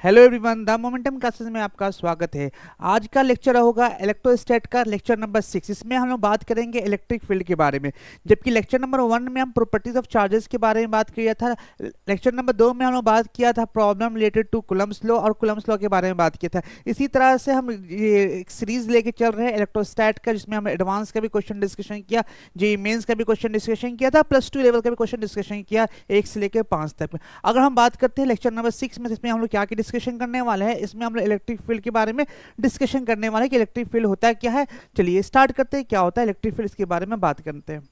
Hello everyone, the momentum classes में आपका स्वागत है। आज का लेक्चर होगा इलेक्ट्रोस्टैट का लेक्चर नंबर 6। इसमें हम लोग बात करेंगे इलेक्ट्रिक फील्ड के बारे में। जबकि लेक्चर नंबर 1 में हम प्रॉपर्टीज ऑफ चार्जेस के बारे में बात किया था। लेक्चर नंबर 2 में हम लोग बात किया था problem related to Coulomb's law और कूलम्ब्स लॉ के बारे में बात किया था। इसी तरह से हम ये एक सीरीज लेके चल रहे हैं इलेक्ट्रोस्टैट का, जिसमें हम एडवांस का भी क्वेश्चन डिस्कशन किया, जेईई मेंस का भी क्वेश्चन डिस्कशन किया था, +2 लेवल का भी क्वेश्चन डिस्कशन किया 1 से लेकर 5 तक में। अगर हम बात करते हैं लेक्चर नंबर 6 में, इसमें हम लोग क्या डिस्कशन करने वाले हैं, इसमें हम लोग इलेक्ट्रिक फील्ड के बारे में डिस्कशन करने वाले हैं कि इलेक्ट्रिक फील्ड होता है क्या है। चलिए स्टार्ट करते हैं, क्या होता है इलेक्ट्रिक फील्ड, इसके बारे में बात करते हैं।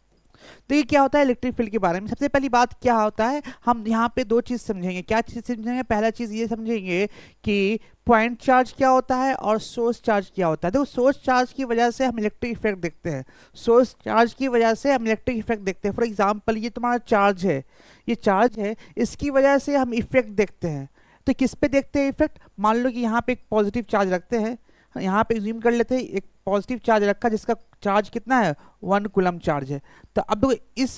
तो ये क्या होता है इलेक्ट्रिक फील्ड के बारे में, सबसे पहली बात क्या होता है, हम यहाँ पे दो चीज समझेंगे। क्या चीज समझेंगे? पहला चीज ये समझेंगे कि पॉइंट चार्ज क्या होता है और सोर्स चार्ज क्या होता है। देखो, सोर्स चार्ज की वजह से हम इलेक्ट्रिक इफेक्ट देखते हैं। सोर्स चार्ज की वजह से हम इलेक्ट्रिक इफेक्ट देखते हैं। फॉर एग्जांपल, ये तुम्हारा चार्ज है, ये चार्ज है, इसकी वजह से हम इफेक्ट देखते हैं। तो किस पे देखते हैं इफेक्ट? मान लो कि यहाँ पे एक पॉजिटिव चार्ज रखते हैं, यहाँ पे ज्यूम कर लेते हैं, एक पॉजिटिव चार्ज रखा जिसका चार्ज कितना है, 1 कूलम चार्ज है। तो अब देखो, इस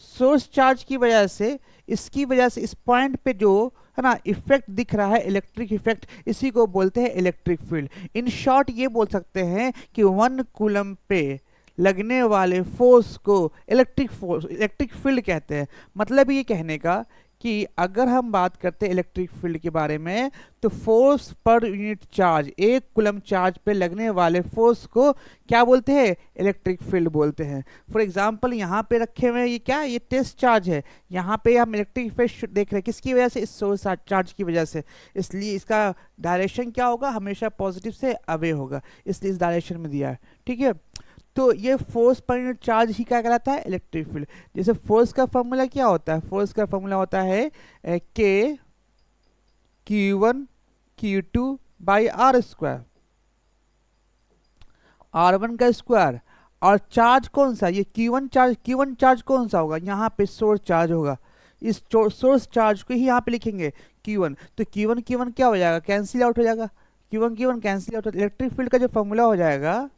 सोर्स चार्ज की वजह से, इसकी वजह से इस पॉइंट पे जो है ना इफेक्ट दिख रहा है, इलेक्ट्रिक इफेक्ट, इसी को बोलते हैं इलेक्ट्रिक फील्ड। इन शॉर्ट ये बोल सकते हैं कि 1 कूलम पे लगने वाले फोर्स को इलेक्ट्रिक फील्ड कहते हैं। मतलब ये कहने का कि अगर हम बात करते हैं इलेक्ट्रिक फील्ड के बारे में, तो force per unit charge, 1 coulomb charge पे लगने वाले फोर्स को क्या बोलते हैं? इलेक्ट्रिक फील्ड बोलते हैं। फॉर एग्जांपल, यहाँ पे रखे हुए ये क्या, ये टेस्ट चार्ज है, यहाँ पे हम इलेक्ट्रिक इफेक्ट देख रहे हैं, किसकी वजह से? इस सोर्स चार्ज की वजह से। इसलिए इसका डायरेक्शन क्या होगा, हमेशा पॉजिटिव से अवे होगा, इसलिए इस डायरेक्शन में दिया है। ठीक है, तो ये फोर्स पर यूनिट चार्ज ही क्या कहलाता है? Electric field. जैसे फोर्स का फॉर्मूला क्या होता है? फोर्स का फॉर्मूला होता है के Q1 Q2 by R square, R1 का स्क्वायर। और चार्ज कौन सा? ये Q1 चार्ज कौन सा होगा? यहाँ पे सोर्स चार्ज होगा। इस सोर्स चार्ज को ही यहाँ पे लिखेंगे Q1। तो Q1 क्या हो जाएगा? कैंसिल आउट हो जाएगा। Q1 cancel out. Electric field का जो फॉर्मूला हो जाएगा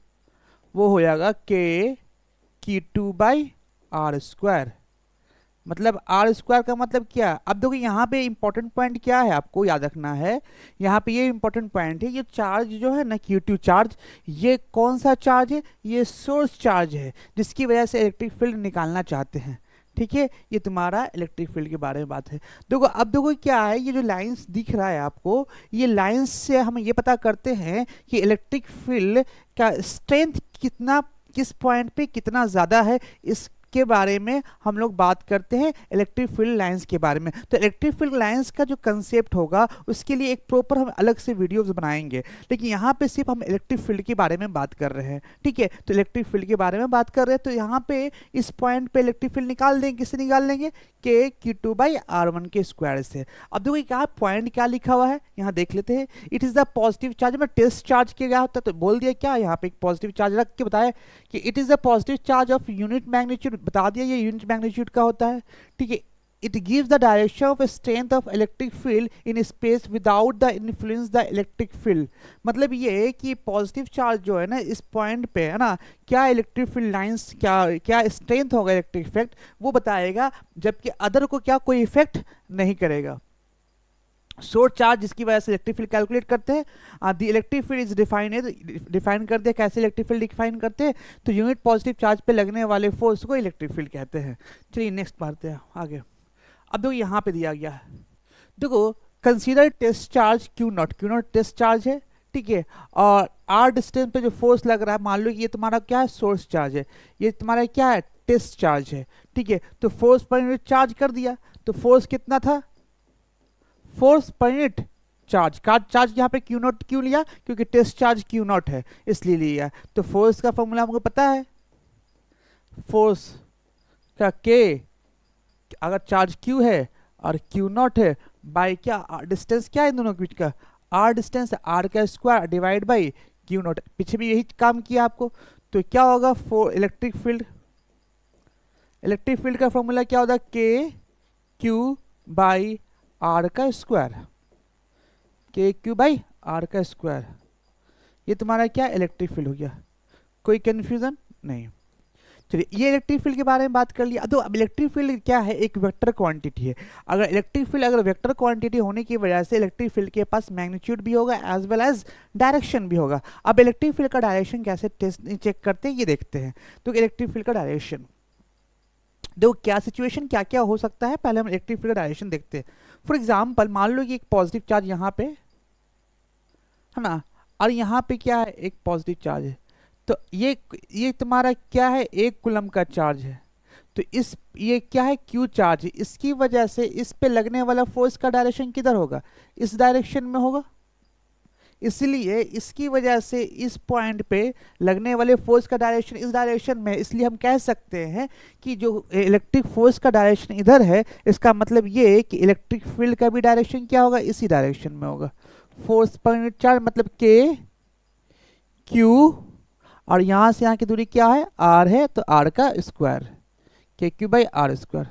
वो हो जाएगा के Q2 बाई आर स्क्वायर। मतलब आर स्क्वायर का मतलब क्या? अब देखो, यहाँ पे इंपॉर्टेंट पॉइंट क्या है, आपको याद रखना है। यहाँ पे ये इंपॉर्टेंट पॉइंट है, ये चार्ज जो है ना, Q2 चार्ज, ये कौन सा चार्ज है? ये सोर्स चार्ज है, जिसकी वजह से इलेक्ट्रिक फील्ड निकालना चाहते हैं। ठीक है, ये तुम्हारा इलेक्ट्रिक फील्ड के बारे में बात है। देखो, अब देखो क्या है, ये जो लाइंस दिख रहा है आपको, ये लाइंस से हम ये पता करते हैं कि इलेक्ट्रिक फील्ड का स्ट्रेंथ कितना, किस पॉइंट पे कितना ज़्यादा है, इस के बारे में हम लोग बात करते हैं इलेक्ट्रिक फील्ड लाइंस के बारे में। तो इलेक्ट्रिक फील्ड लाइंस का जो कंसेप्ट होगा, उसके लिए एक प्रॉपर हम अलग से वीडियोस बनाएंगे, लेकिन यहाँ पे सिर्फ हम इलेक्ट्रिक फील्ड के बारे में बात कर रहे हैं। ठीक है, तो इलेक्ट्रिक फील्ड के बारे में बात कर रहे हैं, तो यहाँ पे इस पॉइंट पे इलेक्ट्रिक फील्ड निकाल देंगे। किससे निकाल लेंगे? के Q2 बाई R1 के स्क्वायर से। अब देखो क्या पॉइंट क्या लिखा हुआ है, यहाँ देख लेते हैं। It is the positive charge. मैं टेस्ट चार्ज के क्या होता है, तो बोल दिया क्या, यहाँ पे एक पॉजिटिव चार्ज रख के बताया कि it is the positive charge of unit magnitude, बता दिया ये यूनिट मैग्नीट्यूड का होता है। ठीक है, it gives the direction of strength of electric field in space without the influence the electric field। मतलब ये है कि पॉजिटिव चार्ज जो है ना, इस पॉइंट पे है ना, क्या इलेक्ट्रिक फील्ड लाइंस, क्या स्ट्रेंथ होगा इलेक्ट्रिक इफेक्ट, वो बताएगा, जबकि अदर को क्या कोई इफेक्ट नहीं करेगा। सोर्स चार्ज जिसकी वजह से इलेक्ट्रिक फील्ड कैलकुलेट करते हैं। The electric field is define करते हैं। कैसे इलेक्ट्रिक फील्ड डिफाइन करते हैं? तो यूनिट पॉजिटिव चार्ज पे लगने वाले फोर्स को इलेक्ट्रिक फील्ड कहते हैं। चलिए नेक्स्ट पढ़ते हैं आगे। अब देखो यहाँ पे दिया गया है, देखो, consider test charge Q0 test charge है। ठीक है, और आर डिस्टेंस पे जो फोर्स लग रहा है, मान लो ये तुम्हारा क्या है, सोर्स चार्ज है, ये तुम्हारा क्या है, टेस्ट चार्ज है। ठीक है, तो फोर्स पर यूनिट चार्ज कर दिया, तो फोर्स कितना था? फोर्स पर यूनिट चार्ज यहाँ पे Q0 क्यों लिया? क्योंकि टेस्ट चार्ज Q0 है, इसलिए लिया। तो फोर्स का फॉर्मूला हमको पता है, फोर्स का के, अगर चार्ज Q है और Q0 है, बाई क्या, डिस्टेंस क्या है इन दोनों के बीच का, आर डिस्टेंस, आर का स्क्वायर डिवाइड बाई Q0। पीछे भी यही काम किया आपको। तो क्या होगा, इलेक्ट्रिक फील्ड का फॉर्मूला क्या होता है? के Q बाई आर का स्क्वायर, के Q बाई आर का स्क्वायर। ये तुम्हारा क्या, इलेक्ट्रिक फील्ड हो गया। कोई कंफ्यूजन नहीं। चलिए ये इलेक्ट्रिक फील्ड के बारे में बात कर लिया। तो अब इलेक्ट्रिक फील्ड क्या है, एक वेक्टर क्वांटिटी है। अगर इलेक्ट्रिक फील्ड अगर वेक्टर क्वांटिटी होने की वजह से इलेक्ट्रिक फील्ड के पास मैग्नीट्यूड भी होगा एज वेल एज डायरेक्शन भी होगा। अब इलेक्ट्रिक फील्ड का डायरेक्शन कैसे टेस्ट चेक करते हैं ये देखते हैं। तो इलेक्ट्रिक फील्ड का डायरेक्शन देखो क्या सिचुएशन क्या क्या हो सकता है, पहले हम इलेक्ट्रिक फील्ड का डायरेक्शन देखते हैं। फॉर एग्जाम्पल मान लो कि एक पॉजिटिव चार्ज यहाँ पे है ना, और यहाँ पे क्या है, एक पॉजिटिव चार्ज है। तो ये तुम्हारा क्या है, 1 कूलम का चार्ज है। तो इस ये क्या है, क्यू चार्ज है। इसकी वजह से इस पे लगने वाला फोर्स का डायरेक्शन किधर होगा, इस डायरेक्शन में होगा। इसलिए इसकी वजह से इस पॉइंट पे लगने वाले फोर्स का डायरेक्शन इस डायरेक्शन में है। इसलिए हम कह सकते हैं कि जो इलेक्ट्रिक फोर्स का डायरेक्शन इधर है, इसका मतलब ये कि इलेक्ट्रिक फील्ड का भी डायरेक्शन क्या होगा, इसी डायरेक्शन में होगा। फोर्स पर यूनिट चार्ज मतलब के क्यू, और यहाँ से यहाँ की दूरी क्या है, आर है, तो आर का स्क्वायर, के क्यू बाई आर स्क्वायर।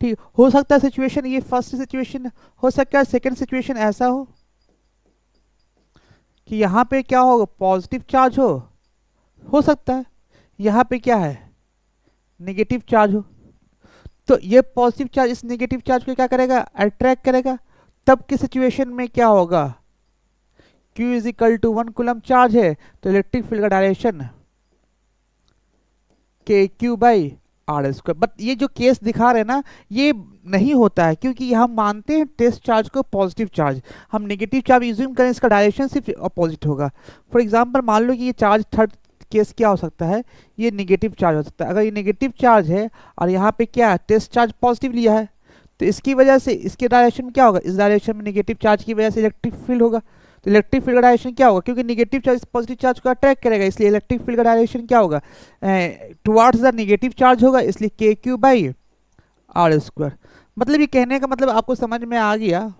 ठीक, हो सकता है सिचुएशन ये फर्स्ट सिचुएशन, हो सकता है सेकंड सिचुएशन ऐसा कि यहाँ पे क्या होगा, पॉजिटिव चार्ज हो सकता है यहाँ पे क्या है, नेगेटिव चार्ज हो। तो ये पॉजिटिव चार्ज इस नेगेटिव चार्ज को क्या करेगा, अट्रैक्ट करेगा। तब की सिचुएशन में क्या होगा, Q is equal to 1 coulomb charge है, तो इलेक्ट्रिक फील्ड का डायरेक्शन के Q by R square. But ये जो केस दिखा रहे हैं ना, ये नहीं होता है, क्योंकि हम मानते हैं टेस्ट चार्ज को पॉजिटिव चार्ज। हम नेगेटिव चार्ज यूज्यूम करें, इसका डायरेक्शन सिर्फ अपोजिट होगा। फॉर एग्जांपल मान लो कि ये चार्ज थर्ड केस क्या हो सकता है, ये नेगेटिव चार्ज हो सकता है। अगर ये नेगेटिव चार्ज है और यहाँ पे क्या है, टेस्ट चार्ज पॉजिटिव लिया है, तो इसकी वजह से इसके डायरेक्शन में क्या होगा, इस डायरेक्शन में नेगेटिव चार्ज की वजह से इलेक्ट्रिक फील्ड होगा। तो इलेक्ट्रिक फील्ड का डायरेक्शन क्या होगा, क्योंकि नेगेटिव चार्ज पॉजिटिव चार्ज को अट्रैक्ट करेगा, इसलिए इलेक्ट्रिक फील्ड का डायरेक्शन क्या होगा, टुवार्ड्स द नेगेटिव चार्ज होगा, इसलिए के क्यू बाई आर स्क्वायर। मतलब ये कहने का मतलब आपको समझ में आ गया,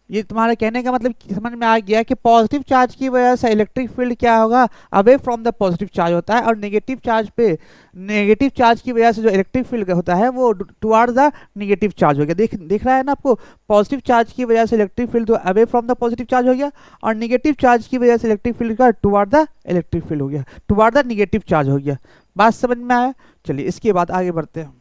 ये तुम्हारे कहने का मतलब समझ में आ गया कि पॉजिटिव चार्ज की वजह से इलेक्ट्रिक फील्ड क्या होगा, away from the positive charge होता है, और नेगेटिव चार्ज पे नेगेटिव चार्ज की वजह से जो इलेक्ट्रिक फील्ड होता है वो टुवार्ड्स द नेगेटिव चार्ज हो गया। दिख रहा है ना आपको, पॉजिटिव चार्ज की वजह से इलेक्ट्रिक फील्ड तो away from the positive charge हो गया, और नेगेटिव चार्ज की वजह से इलेक्ट्रिक फील्ड का टुवार्ड द इलेक्ट्रिक फील्ड हो गया, टुवार्ड द नेगेटिव चार्ज हो गया। बात समझ में आया। चलिए इसके बाद आगे बढ़ते हैं।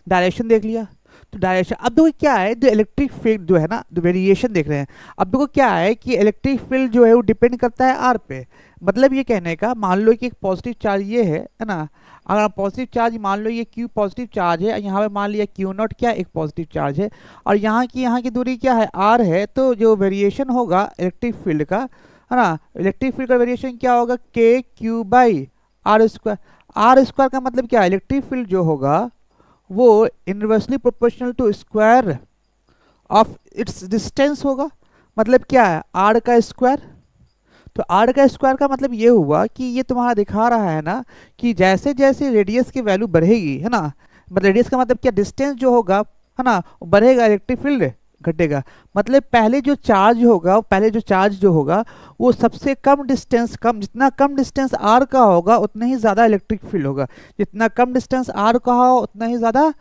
डायरेक्शन देख लिया, तो डायरेक्शन अब देखो क्या है, जो इलेक्ट्रिक फील्ड जो है ना, जो वेरिएशन देख रहे हैं। अब देखो क्या है कि इलेक्ट्रिक फील्ड जो है वो डिपेंड करता है आर पे। मतलब ये कहने का, मान लो कि एक पॉजिटिव चार्ज ये है ना, अगर पॉजिटिव चार्ज मान लो ये क्यू पॉजिटिव चार्ज है, यहाँ पे मान लिया क्यू नॉट क्या एक पॉजिटिव चार्ज है, और यहाँ की दूरी क्या है, आर है। तो जो वेरिएशन होगा इलेक्ट्रिक फील्ड का है ना, इलेक्ट्रिक फील्ड का वेरिएशन क्या होगा, K Q by R square. R square का मतलब क्या है, इलेक्ट्रिक फील्ड जो होगा वो inversely proportional to square of its distance होगा। मतलब क्या है, आर का स्क्वायर। तो आर का स्क्वायर का मतलब ये हुआ कि ये तुम्हारा दिखा रहा है ना कि जैसे जैसे रेडियस की वैल्यू बढ़ेगी है ना, मतलब रेडियस का मतलब क्या, डिस्टेंस जो होगा है ना बढ़ेगा, इलेक्ट्रिक फील्ड घटेगा। मतलब पहले जो चार्ज होगा वो सबसे कम डिस्टेंस, जितना कम डिस्टेंस आर का होगा उतना ही ज़्यादा इलेक्ट्रिक फील्ड होगा, जितना कम डिस्टेंस आर का हो उतना ही ज़्यादा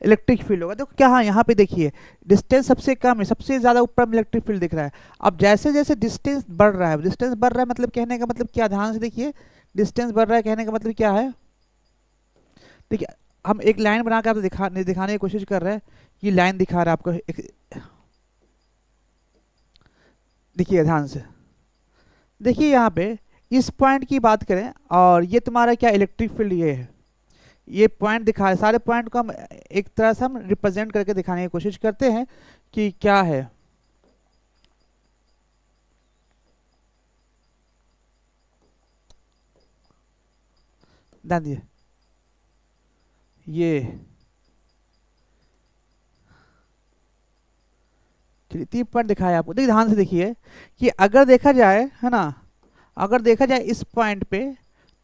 इलेक्ट्रिक फील्ड होगा। देखो क्या, हाँ यहाँ पे देखिए डिस्टेंस सबसे कम है, सबसे ज़्यादा ऊपर में इलेक्ट्रिक फील्ड दिख रहा है। अब जैसे जैसे डिस्टेंस बढ़ रहा है, मतलब कहने का मतलब क्या, ध्यान से देखिए, डिस्टेंस बढ़ रहा है कहने का मतलब क्या है। देखिए हम एक लाइन बना कर आपको दिखाने की कोशिश कर रहे हैं, ये लाइन दिखा रहा है आपको, देखिए ध्यान से देखिए, यहाँ पे इस पॉइंट की बात करें, और ये तुम्हारा क्या इलेक्ट्रिक फील्ड ये है, ये पॉइंट दिखा है। सारे पॉइंट को हम एक तरह से हम रिप्रेजेंट करके दिखाने की कोशिश करते हैं कि क्या है। ध्यान दिए, ये चलिए 3 पॉइंट दिखाया आपको। देखिए ध्यान से देखिए कि अगर देखा जाए है ना, अगर देखा जाए इस पॉइंट पे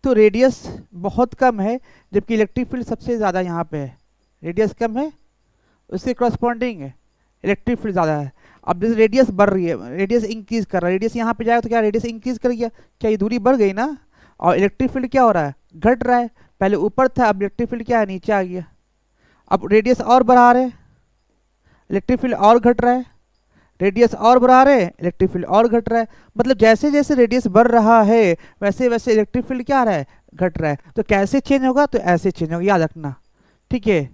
तो रेडियस बहुत कम है, जबकि इलेक्ट्रिक फील्ड सबसे ज़्यादा यहाँ पे है। रेडियस कम है, उसके करस्पॉन्डिंग इलेक्ट्रिक फील्ड ज़्यादा है। अब जैसे रेडियस बढ़ रही है, रेडियस इंक्रीज कर रहा है, रेडियस यहाँ पे जाएगा तो क्या रेडियस इंक्रीज कर गया, क्या ये दूरी बढ़ गई ना, और इलेक्ट्रिक फील्ड क्या हो रहा है, घट रहा है। पहले ऊपर था, अब इलेक्ट्रिक फील्ड क्या है, नीचे आ गया। अब रेडियस और बढ़ा रहे, इलेक्ट्रिक फील्ड और घट रहा है, रेडियस और बढ़ा रहे हैं, इलेक्ट्रिक फील्ड और घट रहा है। मतलब जैसे जैसे रेडियस बढ़ रहा है वैसे वैसे इलेक्ट्रिक फील्ड क्या आ रहा है, घट रहा है। तो कैसे चेंज होगा, तो ऐसे चेंज होगा, याद रखना, ठीक है।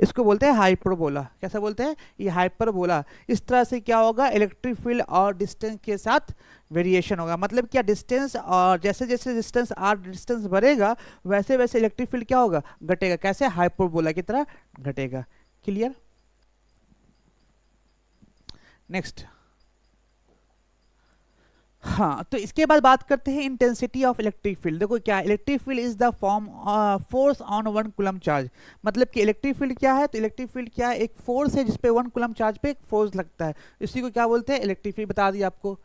इसको बोलते हैं हाइपरबोला। कैसा बोलते हैं, ये हाइपरबोला। इस तरह से क्या होगा, इलेक्ट्रिक फील्ड और डिस्टेंस के साथ वेरिएशन होगा। मतलब क्या, डिस्टेंस और जैसे जैसे डिस्टेंस आर डिस्टेंस बढ़ेगा वैसे वैसे इलेक्ट्रिक फील्ड क्या होगा, घटेगा। कैसे, हाइपरबोला की तरह घटेगा। क्लियर। नेक्स्ट, हाँ, तो इसके बाद बात करते हैं इंटेंसिटी ऑफ इलेक्ट्रिक फील्ड। देखो क्या, electric field is the form force on 1 coulomb charge. मतलब कि इलेक्ट्रिक फील्ड क्या है, तो इलेक्ट्रिक फील्ड क्या है, एक फोर्स है जिसपे 1 कूलम चार्ज पे एक फोर्स लगता है, इसी को क्या बोलते हैं, इलेक्ट्रिक फील्ड। बता दिया आपको।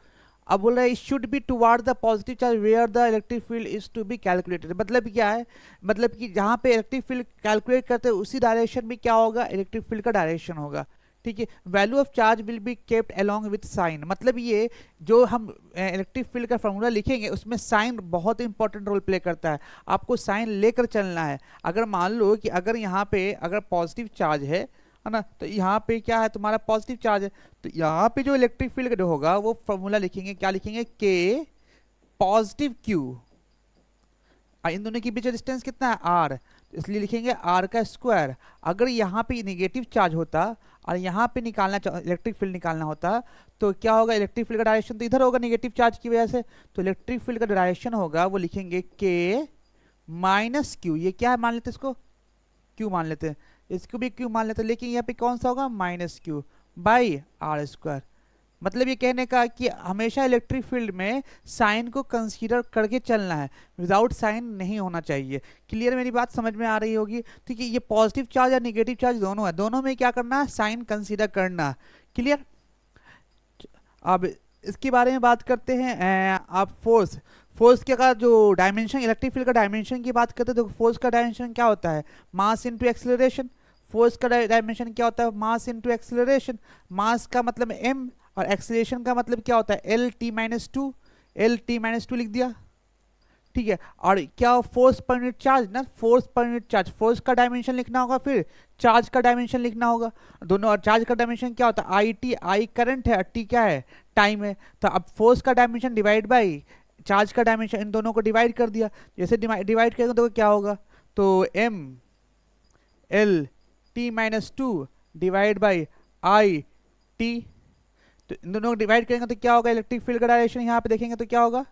अब बोल रहा है should be toward the positive charge where the electric field is to be calculated. मतलब क्या है, मतलब कि जहाँ पे इलेक्ट्रिक फील्ड कैलकुलेट करते हैं उसी डायरेक्शन में क्या होगा, इलेक्ट्रिक फील्ड का डायरेक्शन होगा। ठीक है। Value of charge will be kept along with sign. मतलब ये जो हम इलेक्ट्रिक फील्ड का फॉर्मूला लिखेंगे उसमें साइन बहुत इंपॉर्टेंट रोल प्ले करता है। आपको साइन लेकर चलना है। अगर मान लो कि अगर यहाँ पे अगर पॉजिटिव चार्ज है ना, तो यहाँ पे क्या है, तुम्हारा पॉजिटिव चार्ज है, तो यहाँ पे जो इलेक्ट्रिक फील्ड होगा वो फॉर्मूला लिखेंगे, क्या लिखेंगे, के पॉजिटिव क्यू, इन दोनों के बीच डिस्टेंस कितना है, आर, इसलिए लिखेंगे आर का स्क्वायर। अगर यहाँ पे नेगेटिव चार्ज होता और यहाँ पे निकालना इलेक्ट्रिक फील्ड निकालना होता तो क्या होगा, इलेक्ट्रिक फील्ड का डायरेक्शन तो इधर होगा नेगेटिव चार्ज की वजह से, तो इलेक्ट्रिक फील्ड का डायरेक्शन होगा वो लिखेंगे के माइनस क्यू। ये क्या है, मान लेते इसको क्यू मान लेते हैं, इसको भी क्यू मान लेते हैं, लेकिन यहाँ पे कौन सा होगा, minus Q by R square. मतलब ये कहने का कि हमेशा इलेक्ट्रिक फील्ड में साइन को कंसीडर करके चलना है, विदाउट साइन नहीं होना चाहिए। क्लियर, मेरी बात समझ में आ रही होगी। ठीक है, ये पॉजिटिव चार्ज और नेगेटिव चार्ज दोनों है, दोनों में क्या करना है, साइन कंसीडर करना। क्लियर। अब इसके बारे में बात करते हैं। आप फोर्स, फोर्स का जो डायमेंशन, इलेक्ट्रिक फील्ड का डायमेंशन की बात करते हैं तो फोर्स का डायमेंशन क्या होता है, मास इनटू एक्सेलरेशन। फोर्स का डायमेंशन क्या होता है, मास इनटू एक्सेलरेशन। मास का मतलब m और एक्सेलरेशन का मतलब क्या होता है, L T minus to, L T minus to लिख दिया। ठीक है। और क्या, फोर्स पर यूनिट चार्ज ना, force per unit charge, force का डायमेंशन लिखना होगा, फिर चार्ज का डायमेंशन लिखना होगा दोनों। और चार्ज का डायमेंशन क्या होता है, आई टी, आई करंट है और टी क्या है, टाइम है। तो अब फोर्स का डायमेंशन डिवाइड बाई चार्ज का डायमेंशन, इन दोनों को डिवाइड कर दिया। जैसे डिवाइड करेंगे तो क्या होगा, तो M L T minus two divide by I T. तो इन दोनों को डिवाइड करेंगे तो क्या होगा, इलेक्ट्रिक फील्ड का डायरेक्शन यहाँ पे देखेंगे तो क्या होगा,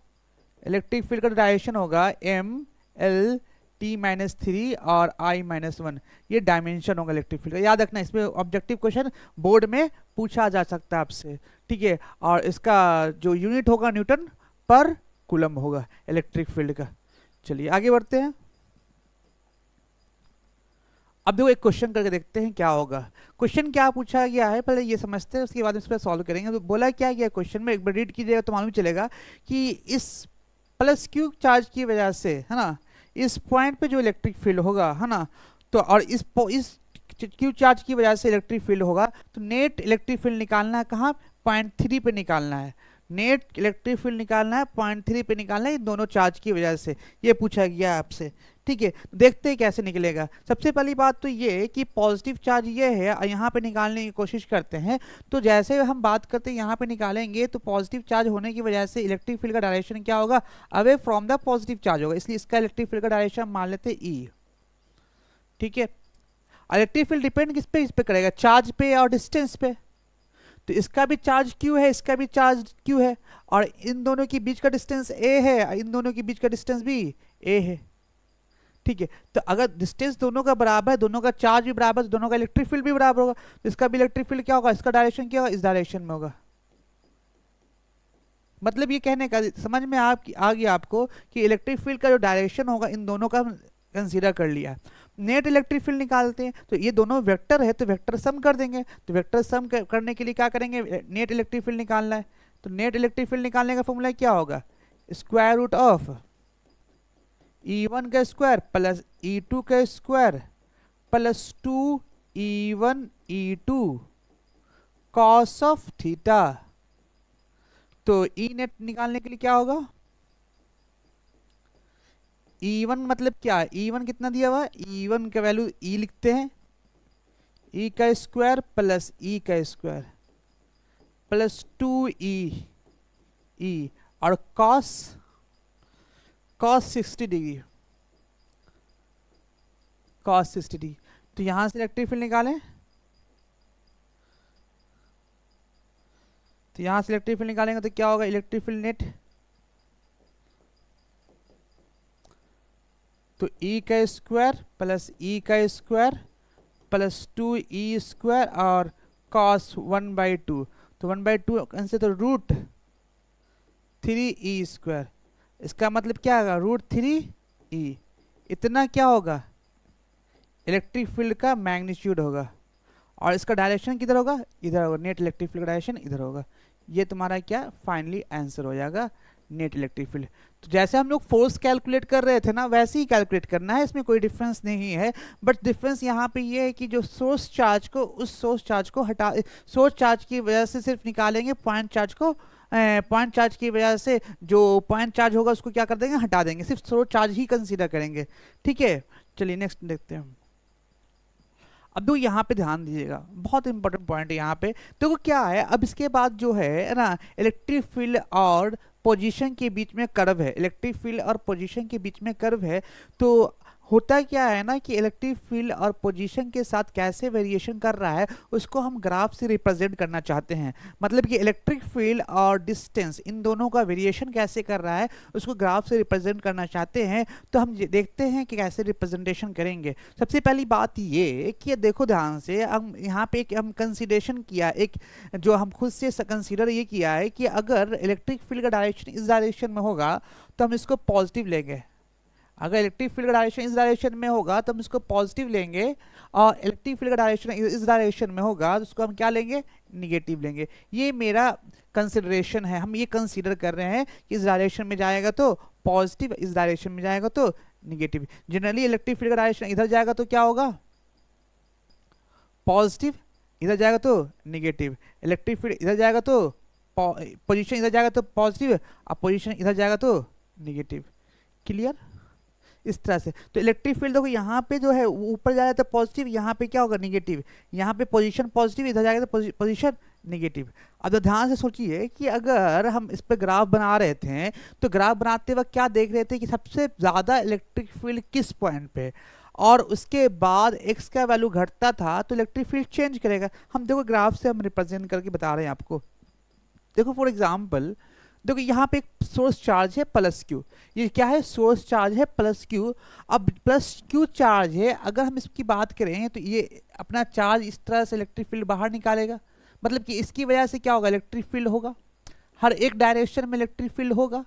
इलेक्ट्रिक फील्ड का डायरेक्शन होगा M L T minus three और आई माइनस वन। ये डायमेंशन होगा इलेक्ट्रिक फील्ड का, याद रखना। इसमें ऑब्जेक्टिव क्वेश्चन बोर्ड में पूछा जा सकता है आपसे। ठीक है। और इसका जो यूनिट होगा न्यूटन पर कूलम होगा इलेक्ट्रिक फील्ड का। चलिए आगे बढ़ते हैं। अब देखो एक क्वेश्चन करके देखते हैं क्या होगा। क्वेश्चन क्या पूछा गया है पहले ये समझते हैं, उसके बाद इस पर सॉल्व करेंगे। तो बोला क्या गया क्वेश्चन में, एक बार रीड कीजिएगा तो मालूम चलेगा कि इस प्लस क्यू चार्ज की वजह से, है ना, इस पॉइंट पे जो इलेक्ट्रिक फील्ड होगा, है ना, तो और इस क्यू चार्ज की वजह से इलेक्ट्रिक फील्ड होगा, तो नेट इलेक्ट्रिक फील्ड निकालना है कहाँ, पॉइंट 3 पे निकालना है। नेट इलेक्ट्रिक फील्ड निकालना है पॉइंट 3 पे निकालना है, इन दोनों चार्ज की वजह से ये पूछा गया आपसे। ठीक है, देखते हैं कैसे निकलेगा। सबसे पहली बात तो ये कि पॉजिटिव चार्ज ये है और यहाँ पे निकालने की कोशिश करते हैं। तो जैसे हम बात करते हैं यहाँ पे निकालेंगे तो पॉजिटिव चार्ज होने की वजह से इलेक्ट्रिक फील्ड का डायरेक्शन क्या होगा, away from the positive charge होगा, इसलिए इसका इलेक्ट्रिक फील्ड का डायरेक्शन मान लेते हैं ई। ठीक है। इलेक्ट्रिक फील्ड डिपेंड किस पे करेगा, चार्ज पे और डिस्टेंस पे। तो इसका भी चार्ज क्यू है, इसका भी चार्ज क्यू है, और इन दोनों के बीच का डिस्टेंस ए है, इन दोनों के बीच का डिस्टेंस भी ए है। ठीक है। तो अगर डिस्टेंस दोनों का बराबर है, दोनों का चार्ज भी बराबर है, दोनों का इलेक्ट्रिक फील्ड भी बराबर होगा, तो इसका भी इलेक्ट्रिक फील्ड क्या होगा, इसका डायरेक्शन क्या होगा, इस डायरेक्शन में होगा। मतलब ये कहने का समझ में आ गया आपको कि इलेक्ट्रिक फील्ड का जो डायरेक्शन होगा इन दोनों का कंसीडर कर लिया। नेट इलेक्ट्रिक फील्ड निकालते हैं तो ये दोनों वेक्टर है तो वेक्टर सम कर देंगे। तो वेक्टर सम करने के लिए क्या करेंगे, नेट इलेक्ट्रिक फील्ड निकालना है। तो नेट इलेक्ट्रिक फील्ड निकालने का फॉर्मूला क्या होगा, स्क्वायर रूट ऑफ E1 का स्क्वायर प्लस E2 का square plus 2 E1 E2 cos of theta. तो ई नेट निकालने के लिए क्या होगा, E1 मतलब क्या है, E1 कितना दिया हुआ है, E1 का वैल्यू E लिखते हैं, E का स्क्वायर प्लस E का स्क्वायर प्लस 2E E, और cos 60 डिग्री, cos 60 डिग्री। तो यहां से इलेक्ट्रिक फील्ड निकालें, तो यहां से इलेक्ट्रिक फील्ड निकालेंगे तो क्या होगा, इलेक्ट्रिक फील्ड नेट, तो E का स्क्वायर प्लस E का स्क्वायर प्लस 2E स्क्वायर और cos 1/2, तो 1/2 से तो रूट 3E स्क्वायर, इसका मतलब क्या होगा, रूट 3E। इतना क्या होगा, इलेक्ट्रिक फील्ड का मैग्नीट्यूड होगा, और इसका डायरेक्शन किधर होगा, इधर होगा, नेट इलेक्ट्रिक फील्ड का डायरेक्शन इधर होगा। ये तुम्हारा क्या फाइनली आंसर हो जाएगा, नेट इलेक्ट्रिक फील्ड। तो जैसे हम लोग फोर्स कैलकुलेट कर रहे थे ना, वैसे ही कैलकुलेट करना है, इसमें कोई डिफरेंस नहीं है। बट डिफरेंस यहाँ पे ये है कि जो सोर्स चार्ज को, उस सोर्स चार्ज को हटा, सोर्स चार्ज की वजह से सिर्फ निकालेंगे, पॉइंट चार्ज को, पॉइंट चार्ज की वजह से जो पॉइंट चार्ज होगा उसको क्या कर देंगे, हटा देंगे, सिर्फ सोर्स चार्ज ही कंसीडर करेंगे। ठीक है, चलिए नेक्स्ट देखते हैं। अब देखो यहाँ पे ध्यान दीजिएगा, बहुत इंपॉर्टेंट पॉइंट है यहाँ पे। देखो क्या है, अब इसके बाद जो है ना, इलेक्ट्रिक फील्ड और पोजीशन के बीच में कर्व है, इलेक्ट्रिक फील्ड और पोजीशन के बीच में कर्व है। तो होता क्या है ना कि इलेक्ट्रिक फील्ड और पोजीशन के साथ कैसे वेरिएशन कर रहा है उसको हम ग्राफ से रिप्रेजेंट करना चाहते हैं। मतलब कि इलेक्ट्रिक फील्ड और डिस्टेंस, इन दोनों का वेरिएशन कैसे कर रहा है उसको ग्राफ से रिप्रेजेंट करना चाहते हैं। तो हम देखते हैं कि कैसे रिप्रेजेंटेशन करेंगे। सबसे पहली बात ये कि देखो ध्यान से, हम यहाँ पे हम कंसिडरेशन किया, एक जो हम खुद से कंसिडर ये किया है कि अगर इलेक्ट्रिक फील्ड का डायरेक्शन इस डायरेक्शन में होगा तो हम इसको पॉजिटिव लेंगे, अगर इलेक्ट्रिक फील्ड का डायरेक्शन इस डायरेक्शन में होगा तो हम इसको पॉजिटिव लेंगे, और इलेक्ट्रिक फील्ड का डायरेक्शन इस डायरेक्शन में होगा तो उसको हम क्या लेंगे, निगेटिव लेंगे। ये मेरा कंसिडरेशन है, हम ये कंसीडर कर रहे हैं कि इस डायरेक्शन में जाएगा तो पॉजिटिव, इस डायरेक्शन में जाएगा तो निगेटिव। जनरली इलेक्ट्रिक फील्ड का डायरेक्शन इधर जाएगा तो क्या होगा, पॉजिटिव, इधर जाएगा तो निगेटिव। इलेक्ट्रिक फील्ड इधर जाएगा तो पोजीशन, इधर जाएगा तो पॉजिटिव, और पोजीशन इधर जाएगा तो निगेटिव। क्लियर, इस तरह से। तो इलेक्ट्रिक फील्ड देखो यहाँ पे जो है ऊपर जाएगा तो पॉजिटिव, यहाँ पे क्या होगा, निगेटिव। यहाँ पे पोजीशन पॉजिटिव, इधर जाएगा तो पोजीशन निगेटिव। अब तो ध्यान से सोचिए कि अगर हम इस पर ग्राफ बना रहे थे तो ग्राफ बनाते वक्त क्या देख रहे थे कि सबसे ज़्यादा इलेक्ट्रिक फील्ड किस पॉइंट पे, और उसके बाद x का वैल्यू घटता था तो इलेक्ट्रिक फील्ड चेंज करेगा। हम देखो ग्राफ से हम रिप्रेजेंट करके बता रहे हैं आपको। देखो फॉर एग्जाम्पल, देखो यहाँ पे एक सोर्स चार्ज है प्लस क्यू, ये क्या है, सोर्स चार्ज है प्लस क्यू। अब प्लस क्यू चार्ज है, अगर हम इसकी बात करें तो ये अपना चार्ज इस तरह से इलेक्ट्रिक फील्ड बाहर निकालेगा, मतलब कि इसकी वजह से क्या होगा, इलेक्ट्रिक फील्ड होगा, हर एक डायरेक्शन में इलेक्ट्रिक फील्ड होगा।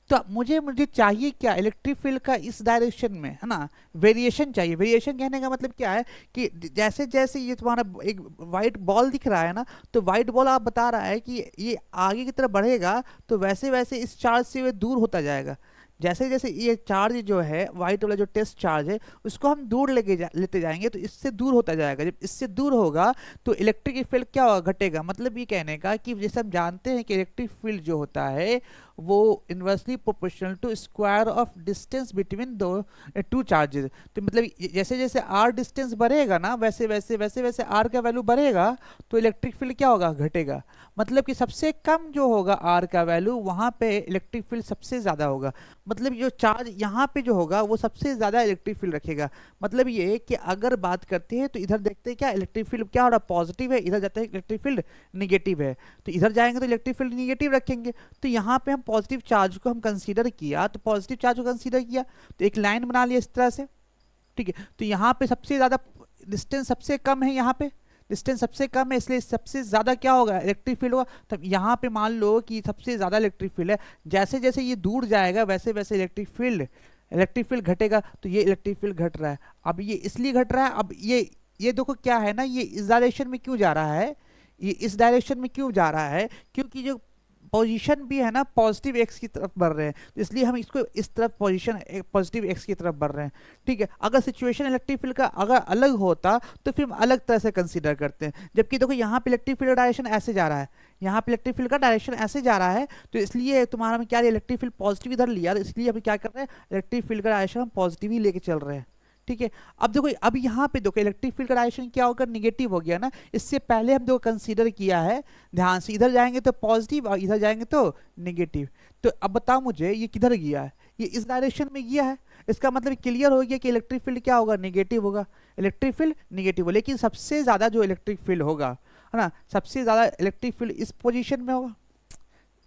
तो मुझे चाहिए क्या, इलेक्ट्रिक फील्ड का इस डायरेक्शन में, है ना, वेरिएशन चाहिए। वेरिएशन कहने का मतलब क्या है कि जैसे जैसे ये तुम्हारा एक वाइट बॉल दिख रहा है ना, तो वाइट बॉल आप बता रहा है कि ये आगे की तरफ बढ़ेगा तो वैसे वैसे इस चार्ज से वो दूर होता जाएगा। जैसे जैसे ये चार्ज जो है, वाइट वाला जो टेस्ट चार्ज है, उसको हम दूर लेते जाएंगे तो इससे दूर होता जाएगा। जब इससे दूर होगा तो इलेक्ट्रिक फील्ड क्या होगा, घटेगा। मतलब ये कहने का कि जैसे हम जानते हैं कि इलेक्ट्रिक फील्ड जो होता है वो inversely proportional to square of distance between दो टू चार्जेस। तो मतलब जैसे जैसे आर डिस्टेंस बढ़ेगा ना, वैसे वैसे वैसे वैसे आर का वैल्यू बढ़ेगा तो इलेक्ट्रिक फील्ड क्या होगा, घटेगा। मतलब कि सबसे कम जो होगा आर का वैल्यू, वहाँ पे इलेक्ट्रिक फील्ड सबसे ज़्यादा होगा। मतलब जो चार्ज यहाँ पे जो होगा वो सबसे ज़्यादा इलेक्ट्रिक फील्ड रखेगा। मतलब ये कि अगर बात करते हैं तो इधर देखते हैं क्या, इलेक्ट्रिक फील्ड क्या हो रहा है, पॉजिटिव है, इधर जाता है इलेक्ट्रिक फील्ड निगेटिव है, तो इधर जाएंगे तो इलेक्ट्रिक फील्ड निगेटिव रखेंगे। तो यहाँ पे हम पॉजिटिव चार्ज को हम कंसीडर किया, तो पॉजिटिव चार्ज को कंसीडर किया तो एक लाइन बना लिया इस तरह से, ठीक है। तो यहाँ पे सबसे ज़्यादा डिस्टेंस सबसे कम है, यहाँ पे डिस्टेंस सबसे कम है, इसलिए सबसे ज़्यादा क्या होगा, इलेक्ट्रिक फील्ड होगा। तो यहाँ पे मान लो कि सबसे ज़्यादा इलेक्ट्रिक फील्ड है, जैसे जैसे ये दूर जाएगा वैसे वैसे इलेक्ट्रिक फील्ड घटेगा। तो ये इलेक्ट्रिक फील्ड घट रहा है। अब ये इसलिए घट रहा है, अब ये देखो क्या है ना, ये इस डायरेक्शन में क्यों जा रहा है, ये इस डायरेक्शन में क्यों जा रहा है, क्योंकि जो पोजीशन भी है ना पॉजिटिव एक्स की तरफ बढ़ रहे हैं, तो इसलिए हम इसको इस तरफ पोजीशन पॉजिटिव एक्स की तरफ बढ़ रहे हैं, ठीक है। अगर सिचुएशन इलेक्ट्रिक फील्ड का अगर अलग होता तो फिर हम अलग तरह से कंसीडर करते हैं। जबकि देखो यहाँ पे इलेक्ट्रिक फील्ड का डायरेक्शन ऐसे जा रहा है, यहाँ पे इलेक्ट्रिक फील्ड का डायरेक्शन ऐसे जा रहा है, तो इसलिए तुम्हारा में क्या इलेक्ट्रिक फील्ड पॉजिटिव इधर लिया, तो इसलिए अभी क्या कर रहे हैं, इलेक्ट्रिक फील्ड का डायरेक्शन हम पॉजिटिव ही लेके चल रहे हैं, ठीक है। अब देखो अब यहाँ पे देखो इलेक्ट्रिक फील्ड का डायरेक्शन क्या होगा, निगेटिव हो गया ना। इससे पहले हम देखो कंसीडर किया है ध्यान से, इधर जाएंगे तो पॉजिटिव और इधर जाएंगे तो निगेटिव। तो अब बताओ मुझे ये किधर गया है, ये इस डायरेक्शन में गया है, इसका मतलब क्लियर हो गया कि इलेक्ट्रिक फील्ड क्या होगा, निगेटिव होगा, इलेक्ट्रिक फील्ड निगेटिव हो। लेकिन सबसे ज़्यादा जो इलेक्ट्रिक फील्ड होगा, है ना, सबसे ज़्यादा इलेक्ट्रिक फील्ड इस पोजीशन में होगा,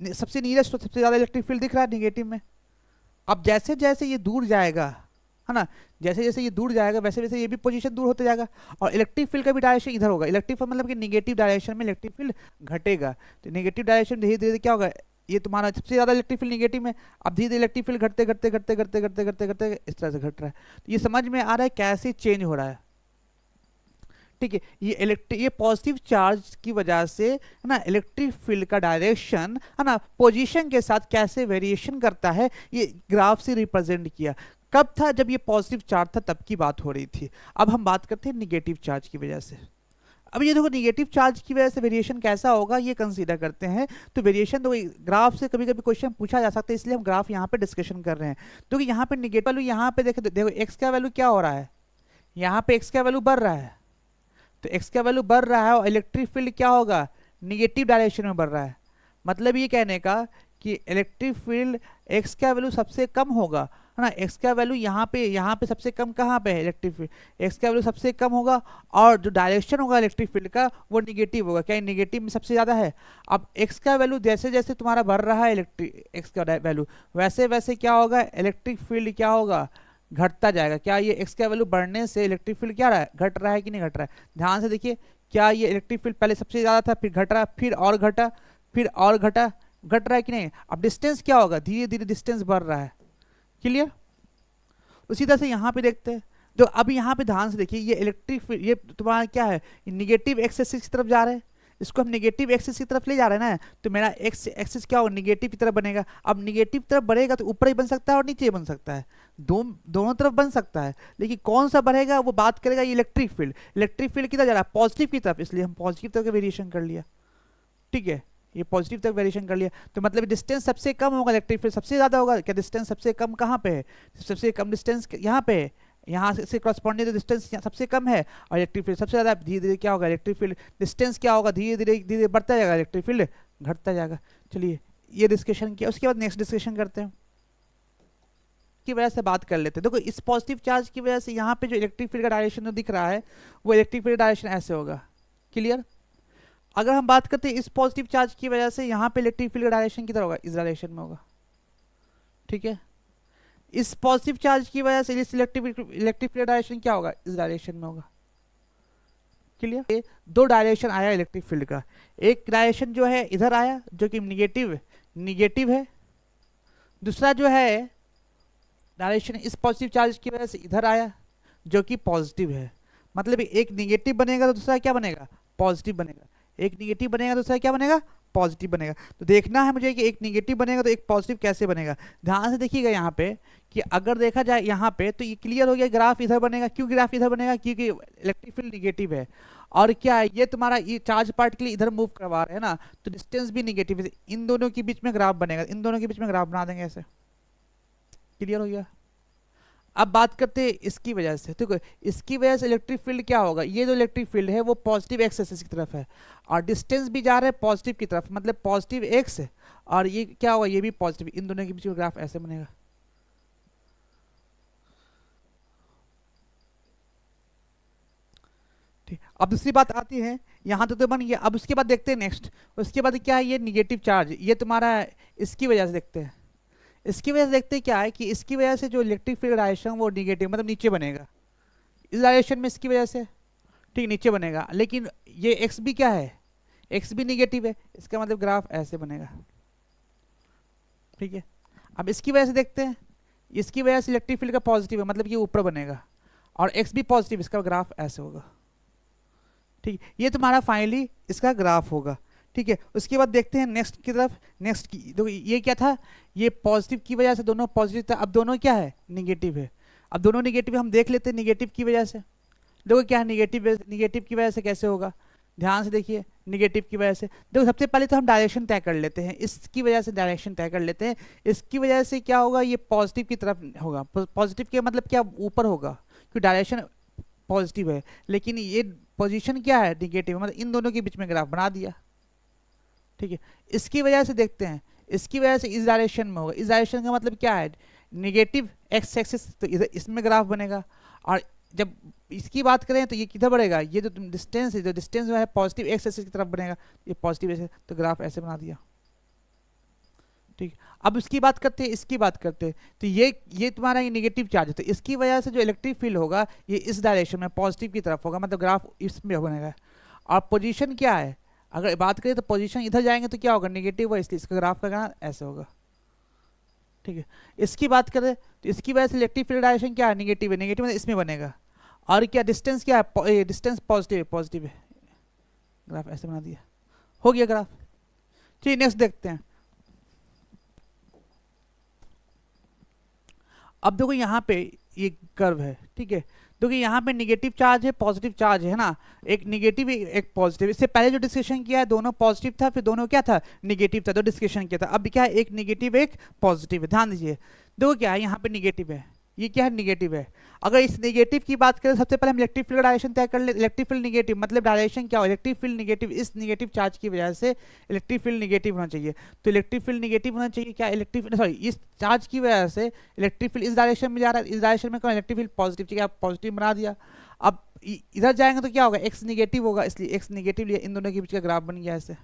सबसे नीयरेस्ट तो सबसे ज़्यादा इलेक्ट्रिक फील्ड दिख रहा है निगेटिव में। अब जैसे जैसे ये दूर जाएगा, है ना, जैसे जैसे ये दूर जाएगा वैसे वैसे ये भी पोजीशन दूर होते जाएगा, और इलेक्ट्रिक फील्ड का भी डायरेक्शन इधर होगा। इलेक्ट्रिक फील्ड मतलब कि निगेटिव डायरेक्शन में इलेक्ट्रिक फील्ड घटेगा, तो निगेटिव डायरेक्शन धीरे धीरे क्या होगा, ये तुम्हारा सबसे ज़्यादा इलेक्ट्रिक फील्ड निगेटिव में, अब धीरे धीरे इलेक्ट्रिक फील्ड घटते घटते घटते घटते घटते घटते घटते इस तरह से घट रहा है। तो ये समझ में आ रहा है कैसे चेंज हो रहा है, ठीक है। ये पॉजिटिव चार्ज की वजह से, है ना, इलेक्ट्रिक फील्ड का डायरेक्शन, है ना, पोजीशन के साथ कैसे वेरिएशन करता है, ये ग्राफ से रिप्रेजेंट किया। कब था, जब ये पॉजिटिव चार्ज था तब की बात हो रही थी। अब हम बात करते हैं निगेटिव चार्ज की वजह से। अब ये देखो निगेटिव चार्ज की वजह से वेरिएशन कैसा होगा ये कंसीडर करते हैं। तो वेरिएशन तो ग्राफ से कभी कभी क्वेश्चन पूछा जा सकता है, इसलिए हम ग्राफ यहाँ पे डिस्कशन कर रहे हैं। तो यहाँ पे निगेटिव वैल्यू, यहाँ पे देखो एक्स का वैल्यू क्या हो रहा है, यहाँ पे एक्स का वैल्यू बढ़ रहा है, तो एक्स का वैल्यू बढ़ रहा है और इलेक्ट्रिक फील्ड क्या होगा, निगेटिव डायरेक्शन में बढ़ रहा है। मतलब ये कहने का कि इलेक्ट्रिक फील्ड एक्स का वैल्यू सबसे कम होगा, है ना, एक्स का वैल्यू यहाँ पे सबसे कम कहाँ पे है, इलेक्ट्रिक फील्ड एक्स का वैल्यू सबसे कम होगा, और जो डायरेक्शन होगा इलेक्ट्रिक फील्ड का वो निगेटिव होगा। क्या निगेटिव में सबसे ज़्यादा है। अब एक्स का वैल्यू जैसे जैसे तुम्हारा बढ़ रहा है इलेक्ट्रिक एक्स का वैल्यू, वैसे वैसे क्या होगा, इलेक्ट्रिक फील्ड क्या होगा, घटता जाएगा। क्या ये एक्स का वैल्यू बढ़ने से इलेक्ट्रिक फील्ड क्या रहा है, घट रहा है कि नहीं घट रहा है। ध्यान से देखिए, क्या ये इलेक्ट्रिक फील्ड पहले सबसे ज़्यादा था, फिर घट रहा, फिर और घटा, फिर और घटा, घट रहा है कि नहीं। अब डिस्टेंस क्या होगा, धीरे धीरे डिस्टेंस बढ़ रहा है। क्लियर। उसी तरह से यहाँ पे देखते हैं, जो अब यहाँ पे ध्यान से देखिए, ये इलेक्ट्रिक फील्ड ये तुम्हारा क्या है, निगेटिव एक्सिस की तरफ जा रहे हैं, इसको हम निगेटिव एक्सिस की तरफ ले जा रहे हैं ना, तो मेरा एक्स एक्सिस क्या होगा, निगेटिव की तरफ बनेगा। अब निगेटिव तरफ बढ़ेगा तो ऊपर ही बन सकता है और नीचे ही बन सकता है, दोनों तरफ बन सकता है, लेकिन कौन सा बढ़ेगा वो बात करेगा ये इलेक्ट्रिक फील्ड। इलेक्ट्रिक फील्ड किधर जा रहा है, पॉजिटिव की तरफ, इसलिए हम पॉजिटिव तरफ का वेरिएशन कर लिया, ठीक है, ये पॉजिटिव तक वेरिएशन कर लिया। तो मतलब डिस्टेंस सबसे कम होगा, इलेक्ट्रिक फील्ड सबसे ज़्यादा होगा। क्या डिस्टेंस सबसे कम कहाँ पे है, सबसे कम डिस्टेंस यहाँ पे है, यहाँ से क्रॉसपॉन्डिंग डिस्टेंस सबसे कम है, और इलेक्ट्रिक फील्ड सबसे ज़्यादा। धीरे धीरे क्या होगा, इलेक्ट्रिक फील्ड डिस्टेंस क्या होगा, धीरे धीरे धीरे बढ़ता जाएगा, इलेक्ट्रिक फील्ड घटता जाएगा। चलिए ये डिस्कशन किया, उसके बाद नेक्स्ट डिस्कशन करते हैं, की वजह से बात कर लेते हैं। देखो इस पॉजिटिव चार्ज की वजह से यहाँ पे जो इलेक्ट्रिक फील्ड का डायरेक्शन दिख रहा है वो इलेक्ट्रिक फील्ड डायरेक्शन ऐसे होगा। क्लियर। अगर हम बात करते हैं इस पॉजिटिव चार्ज की वजह से यहाँ पे इलेक्ट्रिक फील्ड का डायरेक्शन किधर होगा, इस डायरेक्शन में होगा, ठीक है। इस पॉजिटिव चार्ज की वजह से इस इलेक्ट्रिक फील्ड डायरेक्शन क्या होगा, इस डायरेक्शन में होगा। क्लियर। दो डायरेक्शन आया इलेक्ट्रिक फील्ड का, एक डायरेक्शन जो है इधर आया जो कि निगेटिव है, दूसरा जो है डायरेक्शन इस पॉजिटिव चार्ज की वजह से इधर आया जो कि पॉजिटिव है। मतलब एक निगेटिव बनेगा तो दूसरा क्या बनेगा, पॉजिटिव बनेगा, एक निगेटिव बनेगा तो दूसरा क्या बनेगा, पॉजिटिव बनेगा। तो देखना है मुझे कि एक निगेटिव बनेगा तो एक पॉजिटिव कैसे बनेगा। ध्यान से देखिएगा यहाँ पे कि अगर देखा जाए यहाँ पे तो ये क्लियर हो गया, ग्राफ इधर बनेगा। क्यों ग्राफ इधर बनेगा, क्योंकि इलेक्ट्रिक फील्ड निगेटिव है, और क्या है ये तुम्हारा ये चार्ज पार्टिकल इधर मूव करवा रहे हैं ना, तो डिस्टेंस भी निगेटिव है, इन दोनों के बीच में ग्राफ बनेगा, इन दोनों के बीच में ग्राफ बना देंगे ऐसे। क्लियर हो गया। अब बात करते हैं इसकी वजह से, ठीक है, इसकी वजह से इलेक्ट्रिक फील्ड क्या होगा, ये जो इलेक्ट्रिक फील्ड है वो पॉजिटिव एक्स एक्सिस की तरफ है, और डिस्टेंस भी जा रहा है पॉजिटिव की तरफ, मतलब पॉजिटिव एक्स, और ये क्या होगा, ये भी पॉजिटिव, इन दोनों के बीच में ग्राफ ऐसे बनेगा। ठीक। अब दूसरी बात आती है, यहाँ तो बन गया। अब उसके बाद देखते हैं नेक्स्ट, उसके बाद क्या है, ये निगेटिव चार्ज, ये तुम्हारा इसकी वजह से देखते हैं, इसकी वजह से देखते हैं क्या है कि इसकी वजह से जो इलेक्ट्रिक फील्ड डायरेक्शन वो निगेटिव मतलब नीचे बनेगा, इस डायरेक्शन में इसकी वजह से, ठीक, नीचे बनेगा। लेकिन ये एक्स भी क्या है, एक्स भी निगेटिव है, इसका मतलब ग्राफ ऐसे बनेगा, ठीक है। अब इसकी वजह से देखते हैं, इसकी वजह से इलेक्ट्रिक फील्ड का पॉजिटिव है, मतलब ये ऊपर बनेगा, और एक्स भी पॉजिटिव, इसका ग्राफ ऐसे होगा, ठीक। ये तुम्हारा फाइनली इसका ग्राफ होगा, ठीक है। उसके बाद देखते हैं नेक्स्ट की तरफ। नेक्स्ट की तो ये क्या था, ये पॉजिटिव की वजह से दोनों पॉजिटिव था, अब दोनों क्या है, निगेटिव है। अब दोनों निगेटिव हम देख लेते हैं, निगेटिव की वजह से देखो क्या है, निगेटिव की वजह से कैसे होगा, ध्यान से देखिए। निगेटिव की वजह से देखो, सबसे पहले तो हम डायरेक्शन तय कर लेते हैं, इसकी वजह से डायरेक्शन तय कर लेते हैं। इसकी वजह से क्या होगा, ये पॉजिटिव की तरफ होगा, पॉजिटिव के मतलब क्या, ऊपर होगा, क्योंकि डायरेक्शन पॉजिटिव है, लेकिन ये पोजीशन क्या है, निगेटिव, मतलब इन दोनों के बीच में ग्राफ बना दिया, ठीक है। इसकी वजह से देखते हैं, इसकी वजह से इस डायरेक्शन में होगा, इस डायरेक्शन का मतलब क्या है, नेगेटिव एक्स एक्सिस, तो इधर इसमें ग्राफ बनेगा। और जब इसकी बात करें तो ये किधर बढ़ेगा, ये जो डिस्टेंस है, जो डिस्टेंस जो है पॉजिटिव एक्स एक्सिस की तरफ बनेगा, ये पॉजिटिव ऐसे, तो ग्राफ ऐसे बना दिया। ठीक, अब इसकी बात करते हैं, इसकी बात करते हैं, तो ये तुम्हारा ये नेगेटिव चार्ज है, तो इसकी वजह से जो इलेक्ट्रिक फील्ड होगा ये इस डायरेक्शन में पॉजिटिव की तरफ होगा, मतलब ग्राफ इसमें बनेगा। और पोजीशन क्या है, अगर बात करें तो पोजीशन इधर जाएंगे तो क्या होगा, नेगेटिव होगा, इसलिए इसका ग्राफ का ऐसे होगा। ठीक है, इसकी बात करें तो इसकी वजह से इलेक्ट्रिक फील्ड डायरेक्शन क्या है, नेगेटिव है, नेगेटिव मतलब इसमें बनेगा। और क्या डिस्टेंस क्या है, डिस्टेंस पॉजिटिव है, पॉजिटिव है, ग्राफ ऐसे बना दिया, हो गया ग्राफ। ठीक, नेक्स्ट देखते हैं। अब देखो यहाँ पे ये कर्व है, ठीक है, देखो यहाँ पे निगेटिव चार्ज है, पॉजिटिव चार्ज है ना, एक निगेटिव एक पॉजिटिव। इससे पहले जो डिस्कशन किया है दोनों पॉजिटिव था, फिर दोनों क्या था, निगेटिव था, तो डिस्कशन किया था। अब क्या है, एक निगेटिव एक पॉजिटिव है, ध्यान दीजिए। देखो क्या है, यहाँ पे निगेटिव है, ये क्या है, निगेटिव है। अगर इस नेगेटिव की बात करें सबसे पहले हम इलेक्ट्रिक फील्ड डायरेक्शन तय कर ले। इलेक्ट्रिक फील्ड निगेटिव मतलब डायरेक्शन क्या हो, इलेक्ट्रिक फील्ड निगेटिव, इस निगेटिव चार्ज की वजह से इलेक्ट्रिक फील्ड निगेटिव होना चाहिए। तो इलेक्ट्रिक फील्ड निगेटिव होना चाहिए, क्या इलेक्ट्रिक सॉरी इस चार्ज की वजह से इलेक्ट्रिक फील्ड इस डायरेक्शन में जा रहा है, इस डायरेक्शन में कौन इलेक्ट्रिक फील्ड पॉजिटिव चाहिए, आप पॉजिटिव बना दिया। अब इधर जाएंगे तो क्या होगा, एक्स निगेटिव होगा, इसलिए एक्स निगेटिव लिया, इन दोनों के बीच का ग्राफ बन गया ऐसे।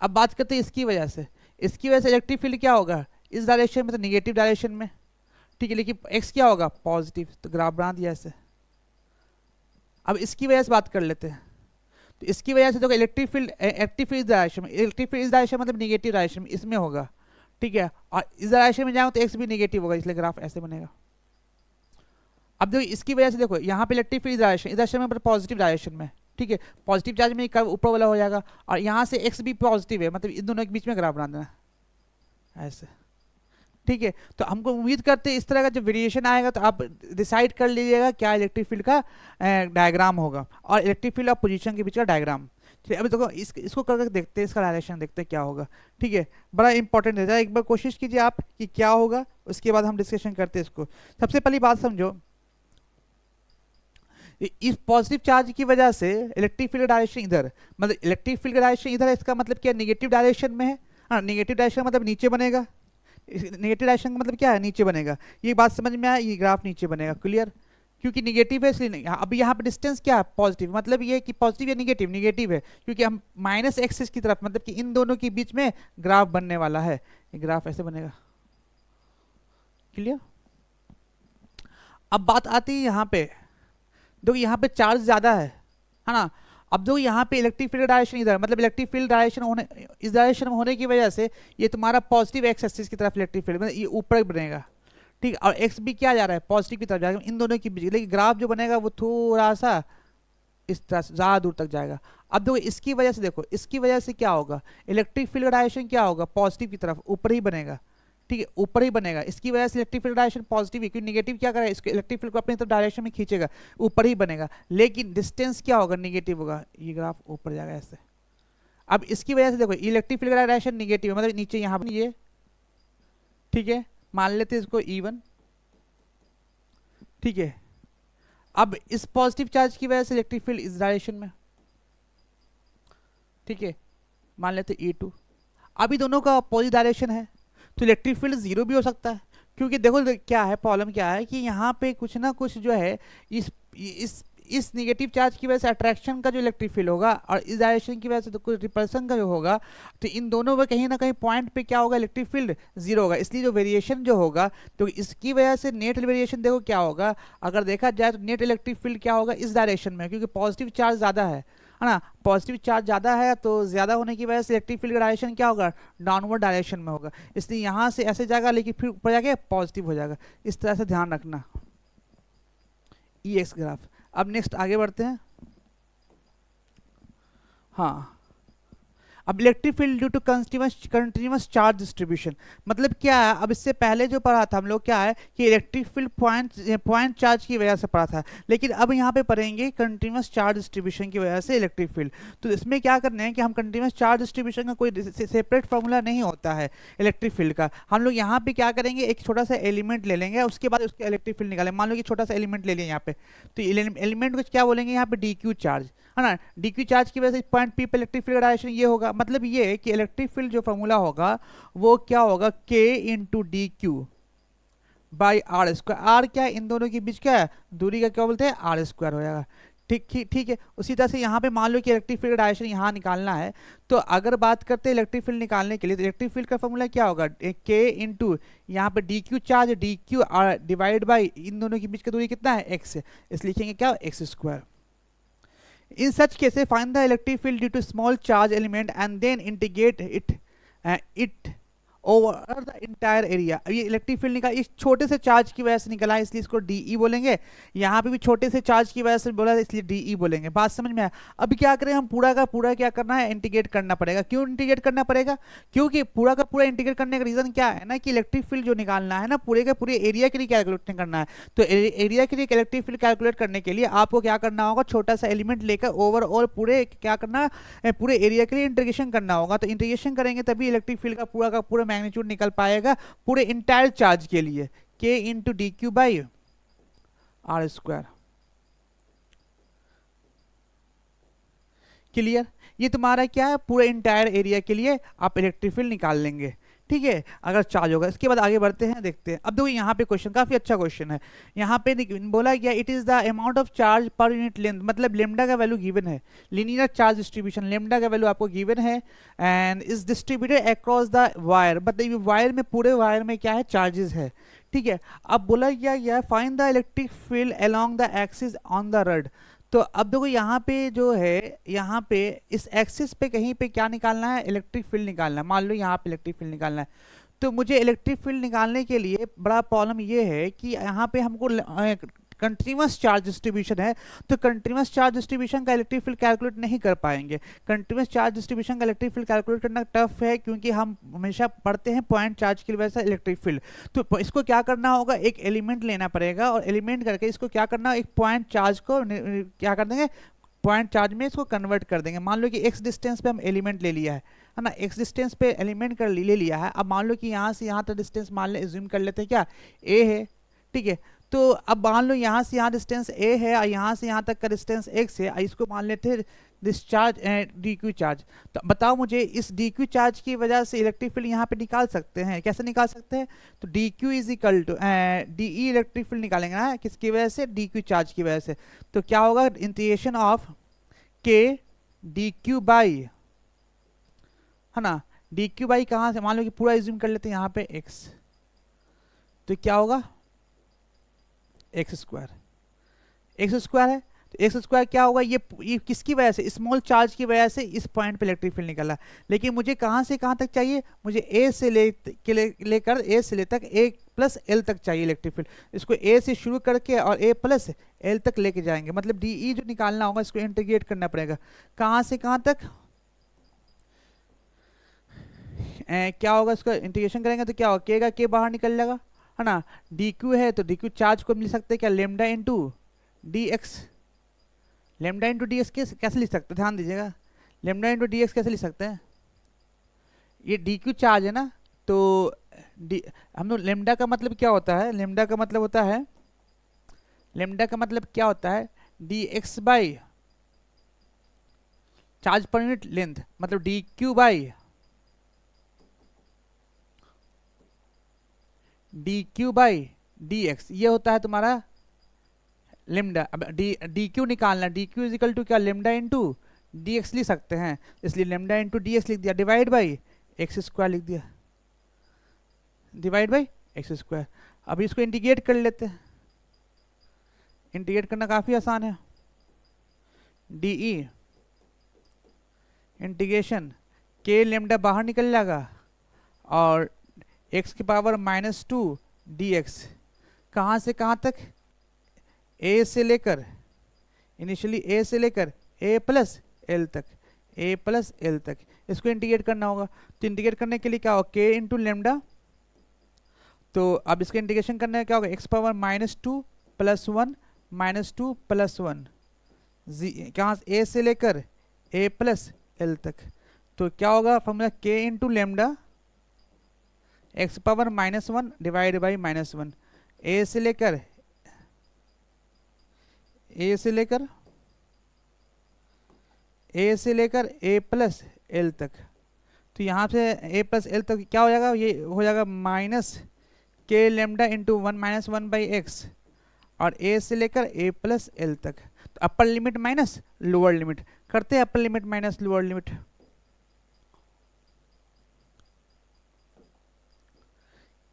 अब बात करते हैं इसकी वजह से, इसकी वजह से इलेक्ट्रिक फील्ड क्या होगा, इस डायरेक्शन में तो निगेटिव डायरेक्शन में, ठीक है, लेकिन एक्स क्या होगा, पॉजिटिव, तो ग्राफ बना दिया ऐसे। अब इसकी वजह से बात कर लेते हैं, तो इसकी वजह से देखो इलेक्ट्रिक फील्ड एक्टिव फील्ड इस डायरेक्शन में, इलेक्ट्रिक फील्ड इस डायरेक्शन मतलब निगेटिव डायरेक्शन में, इसमें होगा, ठीक है, और इस डायरेक्शन में जाऊँ तो एक्स भी निगेटिव होगा, इसलिए ग्राफ ऐसे बनेगा। अब देखो इसकी वजह से देखो यहाँ पे इलेक्ट्रिक फील्ड इस डायरेक्शन में पॉजिटिव डायरेक्शन में, ठीक है, पॉजिटिव चार्ज में कर्व ऊपर वाला हो जाएगा, और यहाँ से एक्स भी पॉजिटिव है, मतलब इन दोनों के बीच में ग्राफ बना देना ऐसे। ठीक है, तो हमको उम्मीद करते हैं इस तरह का जब वेरिएशन आएगा तो आप डिसाइड कर लीजिएगा क्या इलेक्ट्रिक फील्ड का डायग्राम होगा, और इलेक्ट्रिक फील्ड और पोजीशन के बीच का डायग्राम। ठीक है, अभी देखो इसको करके देखते हैं, इसका डायरेक्शन देखते हैं क्या होगा। ठीक है, बड़ा इंपॉर्टेंट है, एक बार कोशिश कीजिए आप कि क्या होगा, उसके बाद हम डिस्कशन करते हैं इसको। सबसे पहली बात समझो, इस पॉजिटिव चार्ज की वजह से इलेक्ट्रिक फील्ड डायरेक्शन इधर, मतलब इलेक्ट्रिक फील्ड डायरेक्शन इधर है, इसका मतलब क्या निगेटिव डायरेक्शन में है। हाँ, निगेटिव डायरेक्शन मतलब नीचे बनेगा, नेगेटिव डायरेक्शन का मतलब क्या है, नीचे बनेगा। ये बात समझ में आया, ये ग्राफ नीचे बनेगा, क्लियर, क्योंकि निगेटिव है इसलिए नहीं। अब यहाँ पे डिस्टेंस क्या है, पॉजिटिव, मतलब ये कि पॉजिटिव या निगेटिव, निगेटिव है, क्योंकि हम माइनस एक्सिस की तरफ, मतलब कि इन दोनों के बीच में ग्राफ बनने वाला है, ये ग्राफ ऐसे बनेगा, क्लियर। अब बात आती है यहाँ पे, देखो यहाँ पे चार्ज ज्यादा है ना। अब देखो यहाँ पे इलेक्ट्रिक फील्ड डायरेक्शन इधर, मतलब इलेक्ट्रिक फील्ड डायरेक्शन होने, इस डायरेक्शन में होने की वजह से ये तुम्हारा पॉजिटिव एक्स एक्सिस की तरफ इलेक्ट्रिक फील्ड, मतलब ये ऊपर बनेगा, ठीक, और एक्स भी क्या जा रहा है, पॉजिटिव की तरफ जाएगा, इन दोनों के बीच, लेकिन ग्राफ जो बनेगा वो थोड़ा सा इस तरह से ज़्यादा दूर तक जाएगा। अब देखो इसकी वजह से, देखो इसकी वजह से क्या होगा, इलेक्ट्रिक फील्ड डायरेक्शन क्या होगा, पॉजिटिव की तरफ ऊपर ही बनेगा, ठीक है, ऊपर ही बनेगा। इसकी वजह से इलेक्ट्रिक फील्ड डायरेक्शन पॉजिटिव है, क्योंकि नेगेटिव क्या करेगा, इसको इलेक्ट्रिक फील्ड को अपनी तरफ डायरेक्शन में खींचेगा, ऊपर ही बनेगा, लेकिन डिस्टेंस क्या होगा, नेगेटिव होगा, ये ग्राफ ऊपर जाएगा ऐसे। अब इसकी वजह से देखो इलेक्ट्रिक फील्ड डायरेक्शन नेगेटिव है, मतलब नीचे यहाँ पर ये, ठीक है, मान लेते हैं इसको E1, ठीक है। अब इस पॉजिटिव चार्ज की वजह से इलेक्ट्रिक फील्ड इस डायरेक्शन में, ठीक है, मान लेते E2। अभी दोनों का अपोजिट डायरेक्शन है, तो इलेक्ट्रिक फील्ड जीरो भी हो सकता है, क्योंकि देखो क्या है, प्रॉब्लम क्या है कि यहाँ पे कुछ ना कुछ जो है इस नेगेटिव चार्ज की वजह से अट्रैक्शन का जो इलेक्ट्रिक फील्ड होगा, और इस डायरेक्शन की वजह से तो कुछ रिपल्सन का जो होगा, तो इन दोनों में कहीं ना कहीं पॉइंट पे क्या होगा, इलेक्ट्रिक फील्ड जीरो होगा। इसलिए जो वेरिएशन जो होगा, तो इसकी वजह से नेट वेरिएशन देखो क्या होगा, अगर देखा जाए तो नेट इलेक्ट्रिक फील्ड क्या होगा, इस डायरेक्शन में, क्योंकि पॉजिटिव चार्ज ज़्यादा है ना, पॉजिटिव चार्ज ज़्यादा है, तो ज़्यादा होने की वजह से इलेक्ट्रिक फील्ड का डायरेक्शन क्या होगा, डाउनवर्ड डायरेक्शन में होगा, इसलिए यहाँ से ऐसे जाएगा, लेकिन फिर ऊपर जाके पॉजिटिव हो जाएगा। इस तरह से ध्यान रखना, EX ग्राफ। अब नेक्स्ट आगे बढ़ते हैं। हाँ, अब electric field due to continuous charge distribution, मतलब क्या है, अब इससे पहले जो पढ़ा था हम लोग क्या है कि इलेक्ट्रिक फील्ड पॉइंट चार्ज की वजह से पढ़ा था, लेकिन अब यहाँ पे पढ़ेंगे कंटिन्यूअस चार्ज डिस्ट्रीब्यूशन की वजह से इलेक्ट्रिक फील्ड। तो इसमें क्या करना है कि हम कंटिन्यूअस चार्ज डिस्ट्रीब्यूशन का कोई सेपरेट फॉर्मूला नहीं होता है इलेक्ट्रिक फील्ड का। हम लोग यहाँ पे क्या करेंगे, एक छोटा सा एलिमेंट ले लेंगे, उसके बाद उसके इलेक्ट्रिक फील्ड निकालेंगे। मान लो कि छोटा सा एलिमेंट ले लिया यहाँ पे, तो एलिमेंट को क्या बोलेंगे यहाँ पे, DQ चार्ज, है ना। DQ चार्ज की वजह से पॉइंट P पे इलेक्ट्रिक फील्ड डायरेक्शन ये होगा, मतलब ये कि इलेक्ट्रिक फील्ड जो फॉर्मूला होगा वो क्या होगा, K into DQ, by R square. आर क्या है, इन दोनों के बीच क्या है, दूरी का क्या बोलते हैं, आर स्क्वायर हो जाएगा। ठीक ठीक ठीक है। उसी तरह से यहाँ पे मान लो कि इलेक्ट्रिक फील्ड का डायरेक्शन यहाँ निकालना है, तो अगर बात करते हैं इलेक्ट्रिक फील्ड निकालने के लिए, तो इलेक्ट्रिक फील्ड का फॉर्मूला क्या होगा, के इंटू यहाँ पे D Q charge, D Q divide by इन दोनों के बीच की दूरी कितना है, एक्स, इसलिए लिखेंगे क्या, x square. In such cases, find the electric field due to small charge element and then integrate it over the entire area. ये इलेक्ट्रिक फील्ड निकाल, इस छोटे से चार्ज की वजह से निकला है, इसलिए इसको डीई बोलेंगे। यहाँ पे भी छोटे से चार्ज की वजह से बोला है, इसलिए डीई बोलेंगे। बात समझ में आया। अभी क्या करें, हम पूरा का पूरा क्या करना है, इंटीग्रेट करना पड़ेगा। क्यों इंटीग्रेट करना पड़ेगा, क्योंकि पूरा का पूरा इंटीग्रेट करने का रीजन क्या है ना, कि इलेक्ट्रिक फील्ड जो निकालना है ना, पूरे के पूरे एरिया के लिए कैलकुलेट करना है। तो एरिया के लिए इलेक्ट्रिक फील्ड कैलकुलेट करने के लिए आपको क्या करना होगा, छोटा सा एलिमेंट लेकर ओवरऑल पूरे क्या करना है, पूरे एरिया के लिए इंटीग्रेशन करना होगा। तो इंटीग्रेशन करेंगे तभी इलेक्ट्रिक फील्ड का पूरा मैग्नीट्यूड निकल पाएगा पूरे इंटायर चार्ज के लिए। k into D Q by R square. Clear, ये तुम्हारा क्या है, पूरे इंटायर एरिया के लिए आप इलेक्ट्रिक फील्ड निकाल लेंगे। ठीक है, अगर चार्ज होगा। इसके बाद आगे बढ़ते हैं, देखते हैं। अब देखो यहाँ पे क्वेश्चन काफी अच्छा क्वेश्चन है। यहाँ पे बोला गया it is the amount of charge पर यूनिट लेंथ, मतलब लेमडा का वैल्यू गिवन है, लीनियर चार्ज डिस्ट्रीब्यूशन, लेमडा का वैल्यू आपको गिवन है and is distributed across the wire, मतलब वायर में, पूरे वायर में क्या है, चार्जेस है। ठीक है, अब बोला गया find the electric field along the axis on the rod. तो अब देखो यहाँ पे जो है, यहाँ पे इस एक्सिस पे कहीं पे क्या निकालना है, इलेक्ट्रिक फील्ड निकालना है। मान लो यहाँ पे इलेक्ट्रिक फील्ड निकालना है, तो मुझे इलेक्ट्रिक फील्ड निकालने के लिए बड़ा प्रॉब्लम ये है कि यहाँ पे हमको कंटिन्यूअस चार्ज डिस्ट्रीब्यूशन है, तो कंटिन्यूअस चार्ज डिस्ट्रीब्यूशन का इलेक्ट्रिक फील्ड कैलकुलेट नहीं कर पाएंगे। कंटिन्यूअस चार्ज डिस्ट्रीब्यूशन का इलेक्ट्रिक फील्ड कैलकुलेट करना टफ है, क्योंकि हम हमेशा पढ़ते हैं पॉइंट चार्ज की वजह से इलेक्ट्रिक फील्ड। तो इसको क्या करना होगा, एक एलिमेंट लेना पड़ेगा और एलिमेंट करके इसको क्या करना, एक पॉइंट चार्ज को क्या कर देंगे, पॉइंट चार्ज में इसको कन्वर्ट कर देंगे। मान लो कि एक्स डिस्टेंस पे हम एलिमेंट ले लिया है ना, एक्स डिस्टेंस पे एलिमेंट कर ले लिया है। अब मान लो कि यहाँ से यहाँ तक डिस्टेंस मान ले, एज्यूम कर लेते हैं क्या, ए है। ठीक है, तो अब मान लो यहाँ से यहाँ डिस्टेंस ए है और यहाँ से यहाँ तक का डिस्टेंस एक्स है, इसको मान लेते हैं डिस्चार्ज डी क्यू चार्ज। तो बताओ मुझे, इस डी क्यू चार्ज की वजह से इलेक्ट्रिक फील्ड यहाँ पे निकाल सकते हैं, कैसे निकाल सकते हैं, तो D Q is equal to D E electric field निकालेंगे ना, किसकी वजह से, डी क्यू चार्ज की वजह से। तो क्या होगा, इंटीग्रेशन ऑफ के डी क्यू बाई, है ना, डी क्यू बाई कहाँ से, मान लो कि पूरा एज्यूम कर लेते हैं यहाँ पे एक्स, तो क्या होगा, एक्स स्क्वायर। एक्स स्क्वायर है, तो एक्स स्क्वायर क्या होगा, ये किसकी वजह से, स्मॉल चार्ज की वजह से इस पॉइंट पे इलेक्ट्रिक फील्ड निकला। लेकिन मुझे कहाँ से कहाँ तक चाहिए, मुझे ए से लेकर ए से ले तक ए प्लस एल तक चाहिए इलेक्ट्रिक फील्ड। इसको ए से शुरू करके और ए प्लस एल तक लेके जाएंगे, मतलब डी ई जो निकालना होगा इसको इंटीग्रेट करना पड़ेगा। कहाँ से कहाँ तक, क्या होगा, इसका इंटीग्रेशन करेंगे तो क्या होगा, के का के बाहर निकल जाएगा, है ना। डी क्यू है तो डी क्यू चार्ज को मिल सकते हैं क्या, lambda into D X. Lambda into D x कैसे लिख सकते हैं, ध्यान दीजिएगा, लेमडा इंटू डी एक्स कैसे लिख सकते हैं, ये डी क्यू चार्ज है ना, तो डी, हम लोग लेमडा का मतलब क्या होता है, लेमडा का मतलब होता है, लेमडा का मतलब क्या होता है, डी एक्स बाई चार्ज पर यूनिट लेंथ, मतलब D Q by D Q by D X, ये होता है तुम्हारा लेमडा। अब डी क्यू निकालना, D Q is equal to क्या, लेमडा इंटू डी एक्स लिख सकते हैं, इसलिए लेमडा इंटू डी एक्स लिख दिया, डिवाइड बाई एक्स स्क्वायर लिख दिया, डिवाइड बाई एक्स स्क्वायर। अब इसको इंटीग्रेट कर लेते हैं, इंटीग्रेट करना काफ़ी आसान है, डी ई इंटीग्रेशन के लेमडा बाहर निकल जाएगा और एक्स की पावर -2 डी एक्स, कहाँ से कहाँ तक, ए से लेकर, इनिशियली ए से लेकर ए प्लस एल तक, ए प्लस एल तक, इसको इंटीग्रेट करना होगा। तो इंटीग्रेट करने के लिए क्या होगा, के इंटू लेमडा, तो अब इसका इंटीग्रेशन करने का क्या होगा, एक्स पावर -2 + 1 -2 + 1, कहाँ ए से लेकर ए प्लस एल तक, तो क्या होगा फॉर्मूला, के into lambda x power -1 divide by -1, ए से लेकर ए प्लस एल तक। तो यहाँ से ए प्लस एल तक क्या हो जाएगा, ये हो जाएगा माइनस के लेमडा इंटू 1-1/x और a से लेकर a प्लस एल तक। तो upper limit minus lower limit करते हैं, upper limit minus lower limit.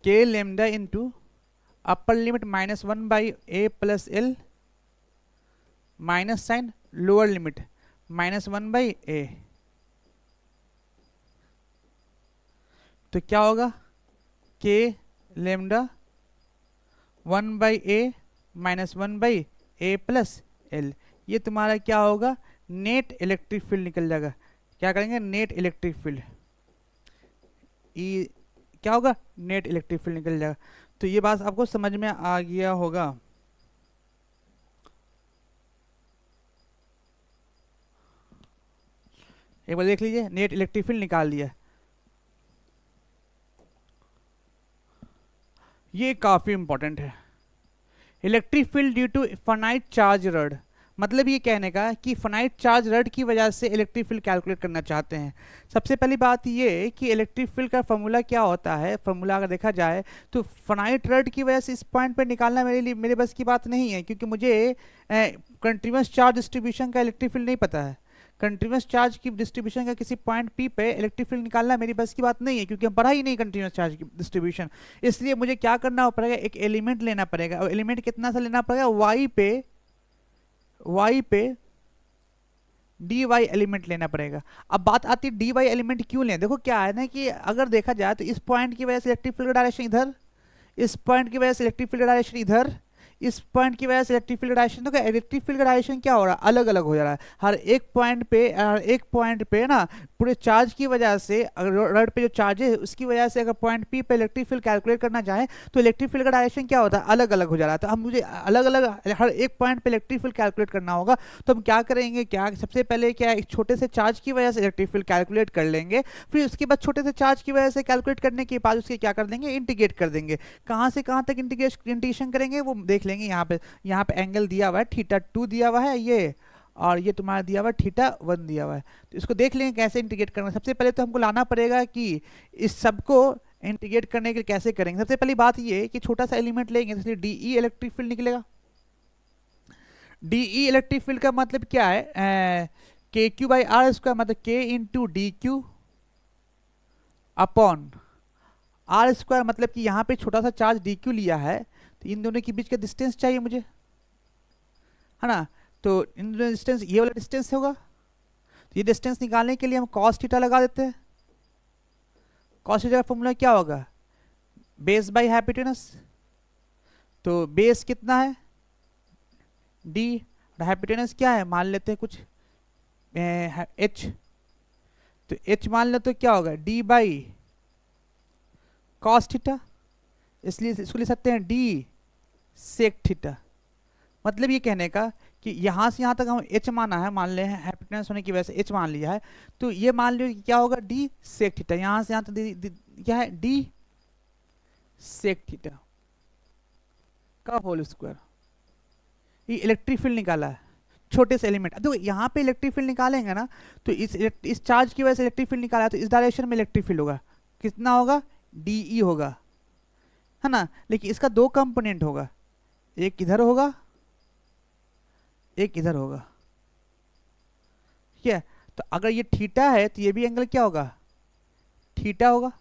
K lambda into upper limit -1/a plus L minus sine lower limit -1/a। तो क्या होगा, K lambda 1/a -1/a plus L. ये तुम्हारा क्या होगा, नेट इलेक्ट्रिक फील्ड निकल जाएगा। क्या करेंगे, नेट इलेक्ट्रिक फील्ड, ई क्या होगा, नेट इलेक्ट्रिक फील्ड निकल जाएगा। तो ये बात आपको समझ में आ गया होगा। एक बार देख लीजिए, नेट इलेक्ट्रिक फील्ड निकाल लिया। ये काफी इंपॉर्टेंट है। Electric field due to finite charge rod, मतलब ये कहने का कि फाइनाइट चार्ज रड की वजह से इलेक्ट्रिक फील्ड कैलकुलेट करना चाहते हैं। सबसे पहली बात ये कि इलेक्ट्रिक फील्ड का फॉर्मूला क्या होता है, फॉर्मूला अगर देखा जाए तो फाइनाइट रड की वजह से इस पॉइंट पे निकालना मेरे बस की बात नहीं है, क्योंकि मुझे कंटिन्यूअस चार्ज डिस्ट्रीब्यूशन का इलेक्ट्रिक फील्ड नहीं पता है। कंटिन्यूअस चार्ज की डिस्ट्रीब्यूशन का किसी पॉइंट पी पे इलेक्ट्रिक फील्ड निकालना मेरी बस की बात नहीं है, क्योंकि हम पढ़ा ही नहीं कंटिन्यूअस चार्ज की डिस्ट्रीब्यूशन। इसलिए मुझे क्या करना पड़ेगा, एक एलिमेंट लेना पड़ेगा, और एलिमेंट कितना सा लेना पड़ेगा, वाई पे डी वाई एलिमेंट लेना पड़ेगा। अब बात आती है डी वाई एलिमेंट क्यों लें। देखो क्या है ना कि अगर देखा जाए तो इस पॉइंट की वजह से इलेक्ट्रिक फील्ड डायरेक्शन इधर, इस पॉइंट की वजह से इलेक्ट्रिक फील्ड डायरेक्शन इधर, इस पॉइंट की वजह से इलेक्ट्रिक फील्ड डायरेक्शन, तो क्या इलेक्ट्रिक फील्ड डायरेक्शन क्या हो रहा है, अलग अलग हो जा रहा है। हर एक पॉइंट पे ना पूरे चार्ज की वजह से, अगर रड पे जो चार्ज है उसकी वजह से अगर पॉइंट पी पे इलेक्ट्रिक फील्ड कैलकुलेट करना चाहे तो इलेक्ट्रिक फील्ड का डायरेक्शन क्या होता है, अलग अलग हो जा रहा है। तो हम मुझे अलग अलग हर एक पॉइंट पे इलेक्ट्रिक फील्ड कैलकुलेट करना होगा। तो हम क्या करेंगे, क्या सबसे पहले क्या एक छोटे से चार्ज की वजह से इलेक्ट्रिक फील्ड कैलकुलेट कर लेंगे, फिर उसके बाद छोटे से चार्ज की वजह से कैलकुलेट करने के बाद उसके क्या कर देंगे, इंटीग्रेट कर देंगे। कहाँ से कहाँ तक इंटीग्रेशन करेंगे वो देख लेंगे। यहाँ पे एंगल दिया हुआ है θ2 दिया हुआ है ये, और ये तुम्हारा दिया हुआ है θ1 दिया हुआ है। तो इसको देख लेंगे कैसे इंटीग्रेट करना। सबसे पहले तो हमको लाना पड़ेगा कि इस सबको इंटीग्रेट करने के लिए कैसे करेंगे। सबसे पहली बात ये कि छोटा सा एलिमेंट लेंगे, इसलिए डीई इलेक्ट्रिक फील्ड निकलेगा। डीई इलेक्ट्रिक फील्ड का मतलब क्या है, के क्यू बाई आर स्क्वायर, मतलब K into D Q upon R square, मतलब कि यहाँ पे छोटा सा चार्ज डी क्यू लिया है तो इन दोनों के बीच का डिस्टेंस चाहिए मुझे, है ना। तो इन दोनों डिस्टेंस, ये वाला डिस्टेंस होगा, तो ये डिस्टेंस निकालने के लिए हम cos थीटा लगा देते हैं। cos थीटा का फॉर्मूला क्या होगा, बेस बाई हाइपोटेनस। तो बेस कितना है, d, हाइपोटेनस क्या है, मान लेते हैं कुछ h, तो h मान लो तो क्या होगा, d बाई cos थीटा, इसलिए इसको लिख सकते हैं d sec थीटा। मतलब ये कहने का कि यहाँ से यहाँ तक हम h माना है, मान ले हाइपोटेनस होने की वजह से h मान लिया है, तो ये मान लो कि क्या होगा, d sec थीटा। यहाँ से यहाँ तक क्या है, d sec थीटा का होल स्क्वायर। ये इलेक्ट्रिक फील्ड निकाला है छोटे से एलिमेंट। अब देखो यहाँ पे इलेक्ट्रिक फील्ड निकालेंगे ना, तो इस चार्ज की वजह से इलेक्ट्रिक फील्ड निकाला है, तो इस डायरेक्शन में इलेक्ट्रिक फील्ड होगा, कितना होगा, डी होगा, है ना। लेकिन इसका दो कंपोनेंट होगा, एक इधर होगा एक इधर होगा, ठीक है। तो अगर ये थीटा है तो ये भी एंगल क्या होगा, थीटा होगा,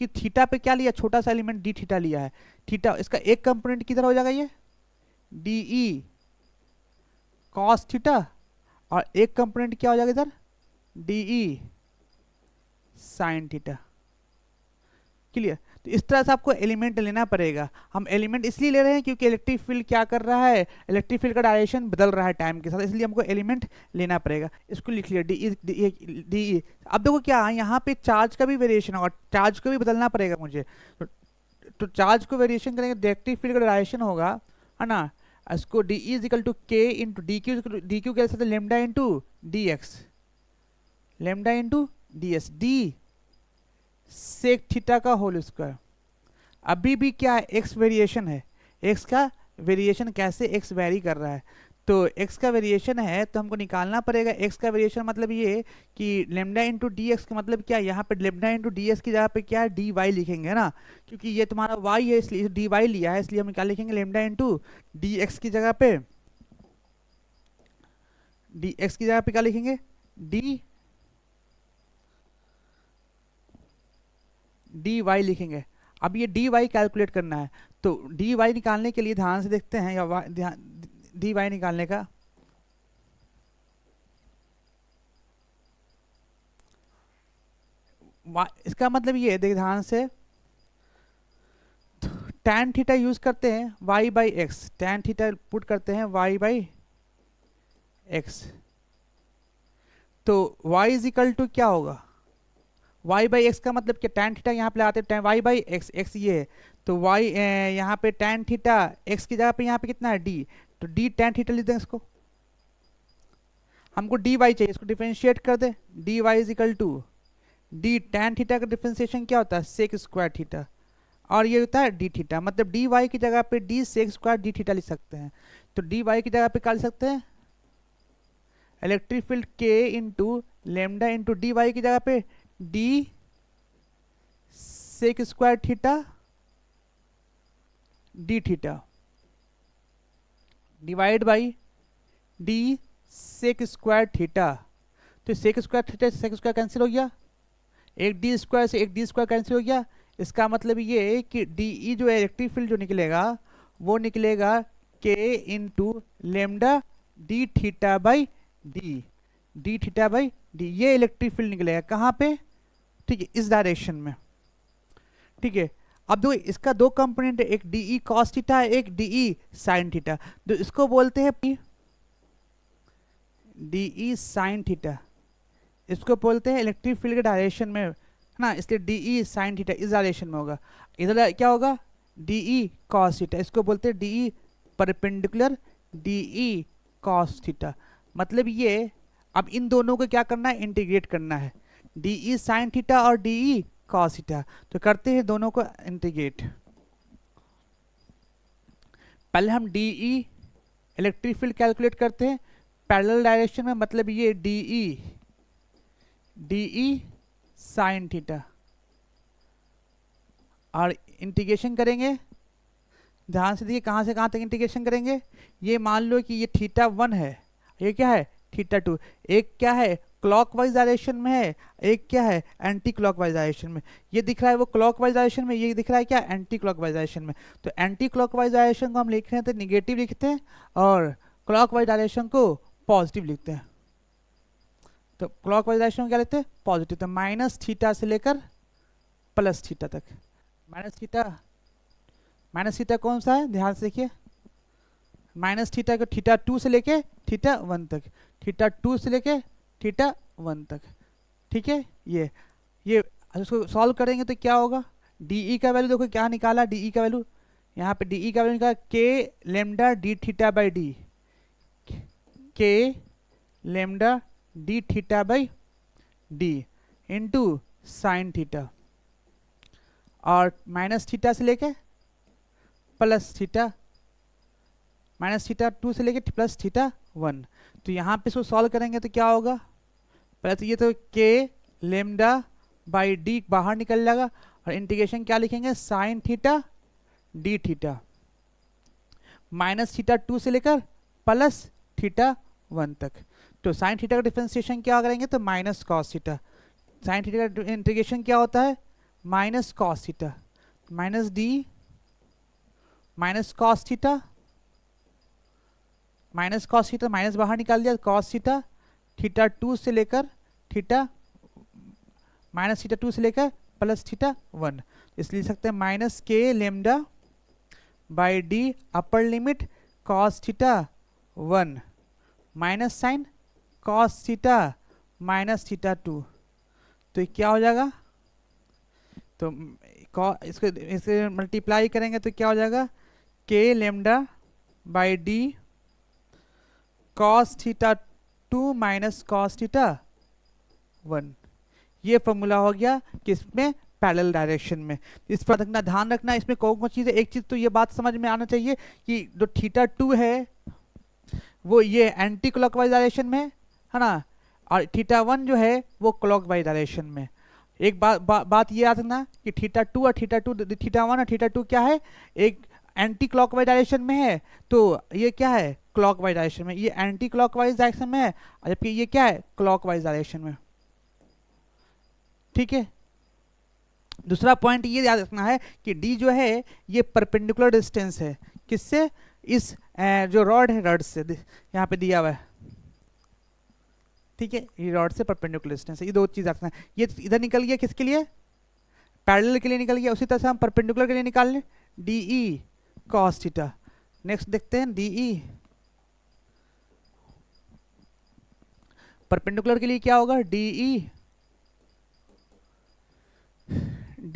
कि थीटा पे क्या लिया, छोटा सा एलिमेंट डी थीटा लिया है, थीटा। इसका एक कंपोनेंट किधर हो जाएगा, ये डी कॉस थीटा, और एक कंपोनेंट क्या हो जाएगा इधर, डी साइन थीटा। क्लियर। तो इस तरह से आपको एलिमेंट लेना पड़ेगा। हम एलिमेंट इसलिए ले रहे हैं क्योंकि इलेक्ट्रिक फील्ड क्या कर रहा है, इलेक्ट्रिक फील्ड का डायरेक्शन बदल रहा है टाइम के साथ, इसलिए हमको एलिमेंट लेना पड़ेगा। इसको लिख लिया डी। अब देखो क्या है, यहाँ पे चार्ज का भी वेरिएशन होगा, चार्ज को भी बदलना पड़ेगा मुझे। तो चार्ज को वेरिएशन करेंगे, इलेक्ट्रिक फील्ड का डायरेक्शन होगा, है ना। इसको D is equal to K into D Q कैसे सकते, lambda into D X, lambda into D S, D sec theta का होल स्क्वायर। अभी भी क्या है, एक्स वेरिएशन है, एक्स का वेरिएशन कैसे एक्स वेरी कर रहा है, तो x का वेरिएशन है तो हमको निकालना पड़ेगा x का वेरिएशन, मतलब ये कि लेमडा इंटू डी एक्स का मतलब क्या है, यहाँ पे लेमडा इंटू डी एक्स की जगह पे क्या है डी वाई लिखेंगे ना, क्योंकि ये तुम्हारा y है इसलिए डी वाई लिया है, इसलिए हम क्या लिखेंगे लेमडा इंटू डी एक्स की जगह पे, डी एक्स की जगह पे क्या लिखेंगे डी वाई लिखेंगे। अब ये डी वाई कैलकुलेट करना है, तो डी वाई निकालने के लिए ध्यान से देखते हैं, या ध्यान डी वाई निकालने का इसका मतलब ये देख ध्यान से, tan थीटा यूज करते हैं y by x, tan theta put करते हैं y बाई एक्स, तो y इज इक्वल टू क्या होगा, y बाई एक्स का मतलब क्या, tan थीटा यहाँ पे लगाते हैं y बाई एक्स, x ये है तो y यहाँ पे tan थीटा x की जगह पे यहाँ पे कितना है d, तो d tan थीटा लिख दें इसको, हमको dy चाहिए, इसको डिफरेंशिएट कर दे, dy is equal to d tan theta का डिफरेंशिएशन क्या होता है सेक स्क्वायर थीटा, और ये होता है डी थीटा, मतलब डी वाई की जगह पे D sec square D theta लिख सकते हैं, तो डी वाई की जगह पे क्या लिख सकते हैं इलेक्ट्रिक फील्ड के into lambda into D Y की जगह पे D sec square theta D theta divide by D sec square theta, तो sec square theta sec square cancel हो गया, एक डी स्क्वायर से एक डी स्क्वायर कैंसिल हो गया, इसका मतलब ये है कि डी ई जो है इलेक्ट्रिक फील्ड जो निकलेगा वो निकलेगा के into lambda D theta by D theta by D, ये इलेक्ट्रिक फील्ड निकलेगा कहाँ पे, ठीक है इस डायरेक्शन में, ठीक है। अब दो इसका दो कंपोनेंट है, एक डी ई कॉस थीटा है, एक डी ई साइन थीटा, तो इसको बोलते हैं डी ई साइन थीटा, इसको बोलते हैं इलेक्ट्रिक फील्ड के डायरेक्शन में है ना, इसलिए डी ई साइन थीटा इस डायरेक्शन में होगा, इधर क्या होगा डी ई कॉस थीटा, इसको बोलते हैं D E perpendicular D E cos theta, मतलब ये अब इन दोनों को क्या करना है इंटीग्रेट करना है, डी ई साइन थीटा और डी ई कॉस थीटा, तो करते हैं दोनों को इंटीग्रेट, पहले हम D E electric field calculate करते हैं पैरेलल डायरेक्शन में, मतलब ये डी ई साइन थीटा, और इंटीग्रेशन करेंगे, ध्यान से देखिए कहाँ से कहाँ तक इंटीग्रेशन करेंगे, ये मान लो कि ये थीटा 1 है, ये क्या है थीटा 2, एक क्या है क्लॉकवाइज डायरेक्शन में है, एक क्या है एंटी क्लॉकवाइज डायरेक्शन में, ये दिख रहा है वो क्लॉकवाइज डायरेक्शन में, ये दिख रहा है क्या एंटी क्लॉकवाइज डायरेक्शन में, तो एंटी क्लॉकवाइज डायरेक्शन को हम लिख रहे हैं तो निगेटिव लिखते हैं, और क्लॉकवाइज डायरेक्शन को पॉजिटिव लिखते हैं, तो क्लॉकवाइज डायरेक्शन क्या लिखते हैं पॉजिटिव, तो माइनस थीटा से लेकर प्लस थीटा तक, माइनस थीटा कौन सा है ध्यान से देखिए, माइनस थीटा को थीटा 2 से लेके थीटा 1 तक, थीटा 2 से लेके थीटा 1 तक, ठीक है। ये इसको सॉल्व करेंगे तो क्या होगा, डी ई का वैल्यू देखो क्या निकाला, डी ई का वैल्यू यहाँ पे डी ई का वैल्यू निकाला K lambda D theta by D, K lambda D theta by D into sine theta, और माइनस थीटा से लेके प्लस थीटा, माइनस थीटा 2 से लेके प्लस थीटा 1, तो यहाँ पे इसको सॉल्व करेंगे तो क्या होगा, पहले तो ये तो के लेमडा बाई डी बाहर निकल जाएगा, और इंटीग्रेशन क्या लिखेंगे sine theta D theta, minus theta 2 से लेकर प्लस थीटा 1 तक, तो साइन थीटा का डिफरेंशिएशन क्या करेंगे तो minus cos theta, sine theta का इंटीग्रेशन क्या होता है minus cos theta, minus D minus cos theta, minus cos theta minus बाहर निकाल दिया, कॉस थीटा थीटा 2 से लेकर थीटा माइनस थीटा 2 से लेकर प्लस थीटा 1, इसलिए लिख सकते हैं माइनस के lambda by D upper limit cos theta 1 minus sine cos theta minus theta 2, तो क्या हो जाएगा, तो इसके मल्टीप्लाई करेंगे तो क्या हो जाएगा के lambda by D cos theta 2 minus cos theta 1, ये फॉर्मूला हो गया किसमें पैरेलल डायरेक्शन में। इस पर रखना ध्यान रखना, इसमें कौन कौन चीज़ है, एक चीज़ तो ये बात समझ में आना चाहिए कि जो थीटा 2 है वो ये एंटी क्लॉकवाइज डायरेक्शन में है ना, और θ1 जो है वो क्लॉकवाइज डायरेक्शन में। एक बात ये याद रखना कि θ2 और θ1 और θ2 क्या है, एक एंटी क्लॉकवाइज डायरेक्शन में है, तो ये क्या है क्लॉकवाइज डायरेक्शन में, ये एंटी क्लॉकवाइज डायरेक्शन में है, और जबकि ये क्या है क्लॉकवाइज डायरेक्शन में। ठीक है, दूसरा पॉइंट ये याद रखना है कि डी जो है ये परपेंडिकुलर डिस्टेंस है किससे, इस जो रॉड है रॉड से यहाँ पे दिया हुआ है। ठीक है, ये रॉड से परपेंडिकुलर डिस्टेंस है, ये दो चीज रखना है। ये इधर निकल गया किसके लिए, पैरेलल के लिए निकल गया, उसी तरह से हम परपेंडिकुलर के लिए निकाल लें D E cos theta. Next देखते हैं डी ई परपेंडिकुलर के लिए क्या होगा, D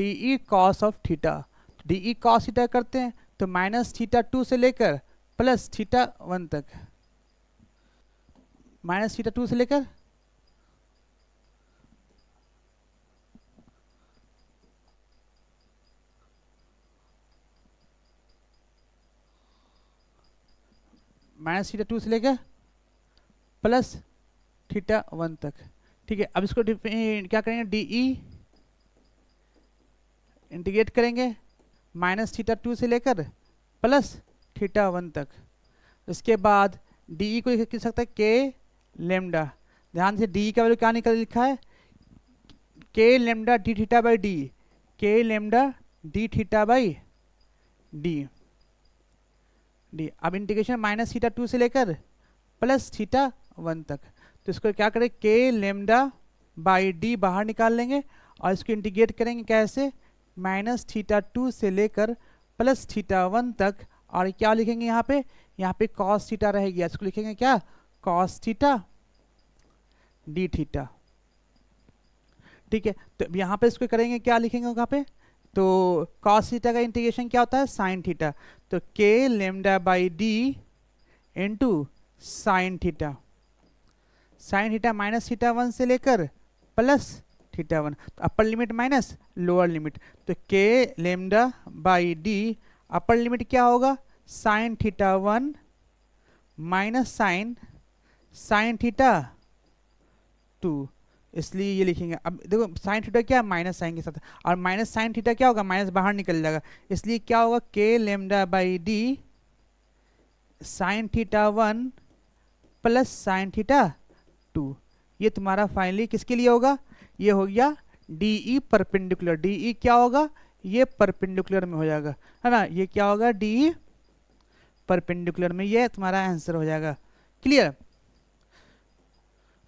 E cos of theta. D E cos theta करते हैं तो -θ2 से लेकर +θ1 तक, -θ2 से लेकर -θ2 से लेकर +θ1 तक। ठीक है, अब इसको क्या करेंगे, डी ई इंटीग्रेट करेंगे -θ2 से लेकर +θ1 तक। इसके बाद डी ई को लिख सकता है के लेमडा। ध्यान से डी का वैल्यू क्या निकल लिखा है, K lambda D theta by D, K lambda D theta by D. अब इंटीग्रेशन -θ2 से लेकर +θ1 तक, तो इसको क्या करें, के लेमडा बाई डी बाहर निकाल लेंगे और इसको इंटीग्रेट करेंगे कैसे, -θ2 से लेकर +θ1 तक, और क्या लिखेंगे यहाँ पे cos थीटा रहेगी, इसको लिखेंगे क्या, cos थीटा डी थीटा। ठीक है, तो यहाँ पे इसको करेंगे क्या लिखेंगे वहाँ पे, तो cos थीटा का इंटीग्रेशन क्या होता है, sin थीटा, तो k lambda by D into sine theta, sine theta -θ1 से लेकर +θ1, तो upper limit minus lower limit, तो k lambda by D upper limit क्या होगा, साइन θ1 माइनस साइन θ2, इसलिए ये लिखेंगे। अब देखो साइन थीटा क्या माइनस साइन के साथ, और माइनस साइन थीटा क्या होगा, माइनस बाहर निकल जाएगा, इसलिए क्या होगा, K lambda by D sine θ1 plus sine θ2। ये तुम्हारा फाइनली किसके लिए होगा, ये हो गया D E perpendicular. D E क्या होगा, ये परपेंडिकुलर में हो जाएगा, है ना, ये क्या होगा डी ई परपेंडिकुलर में, ये तुम्हारा आंसर हो जाएगा। क्लियर,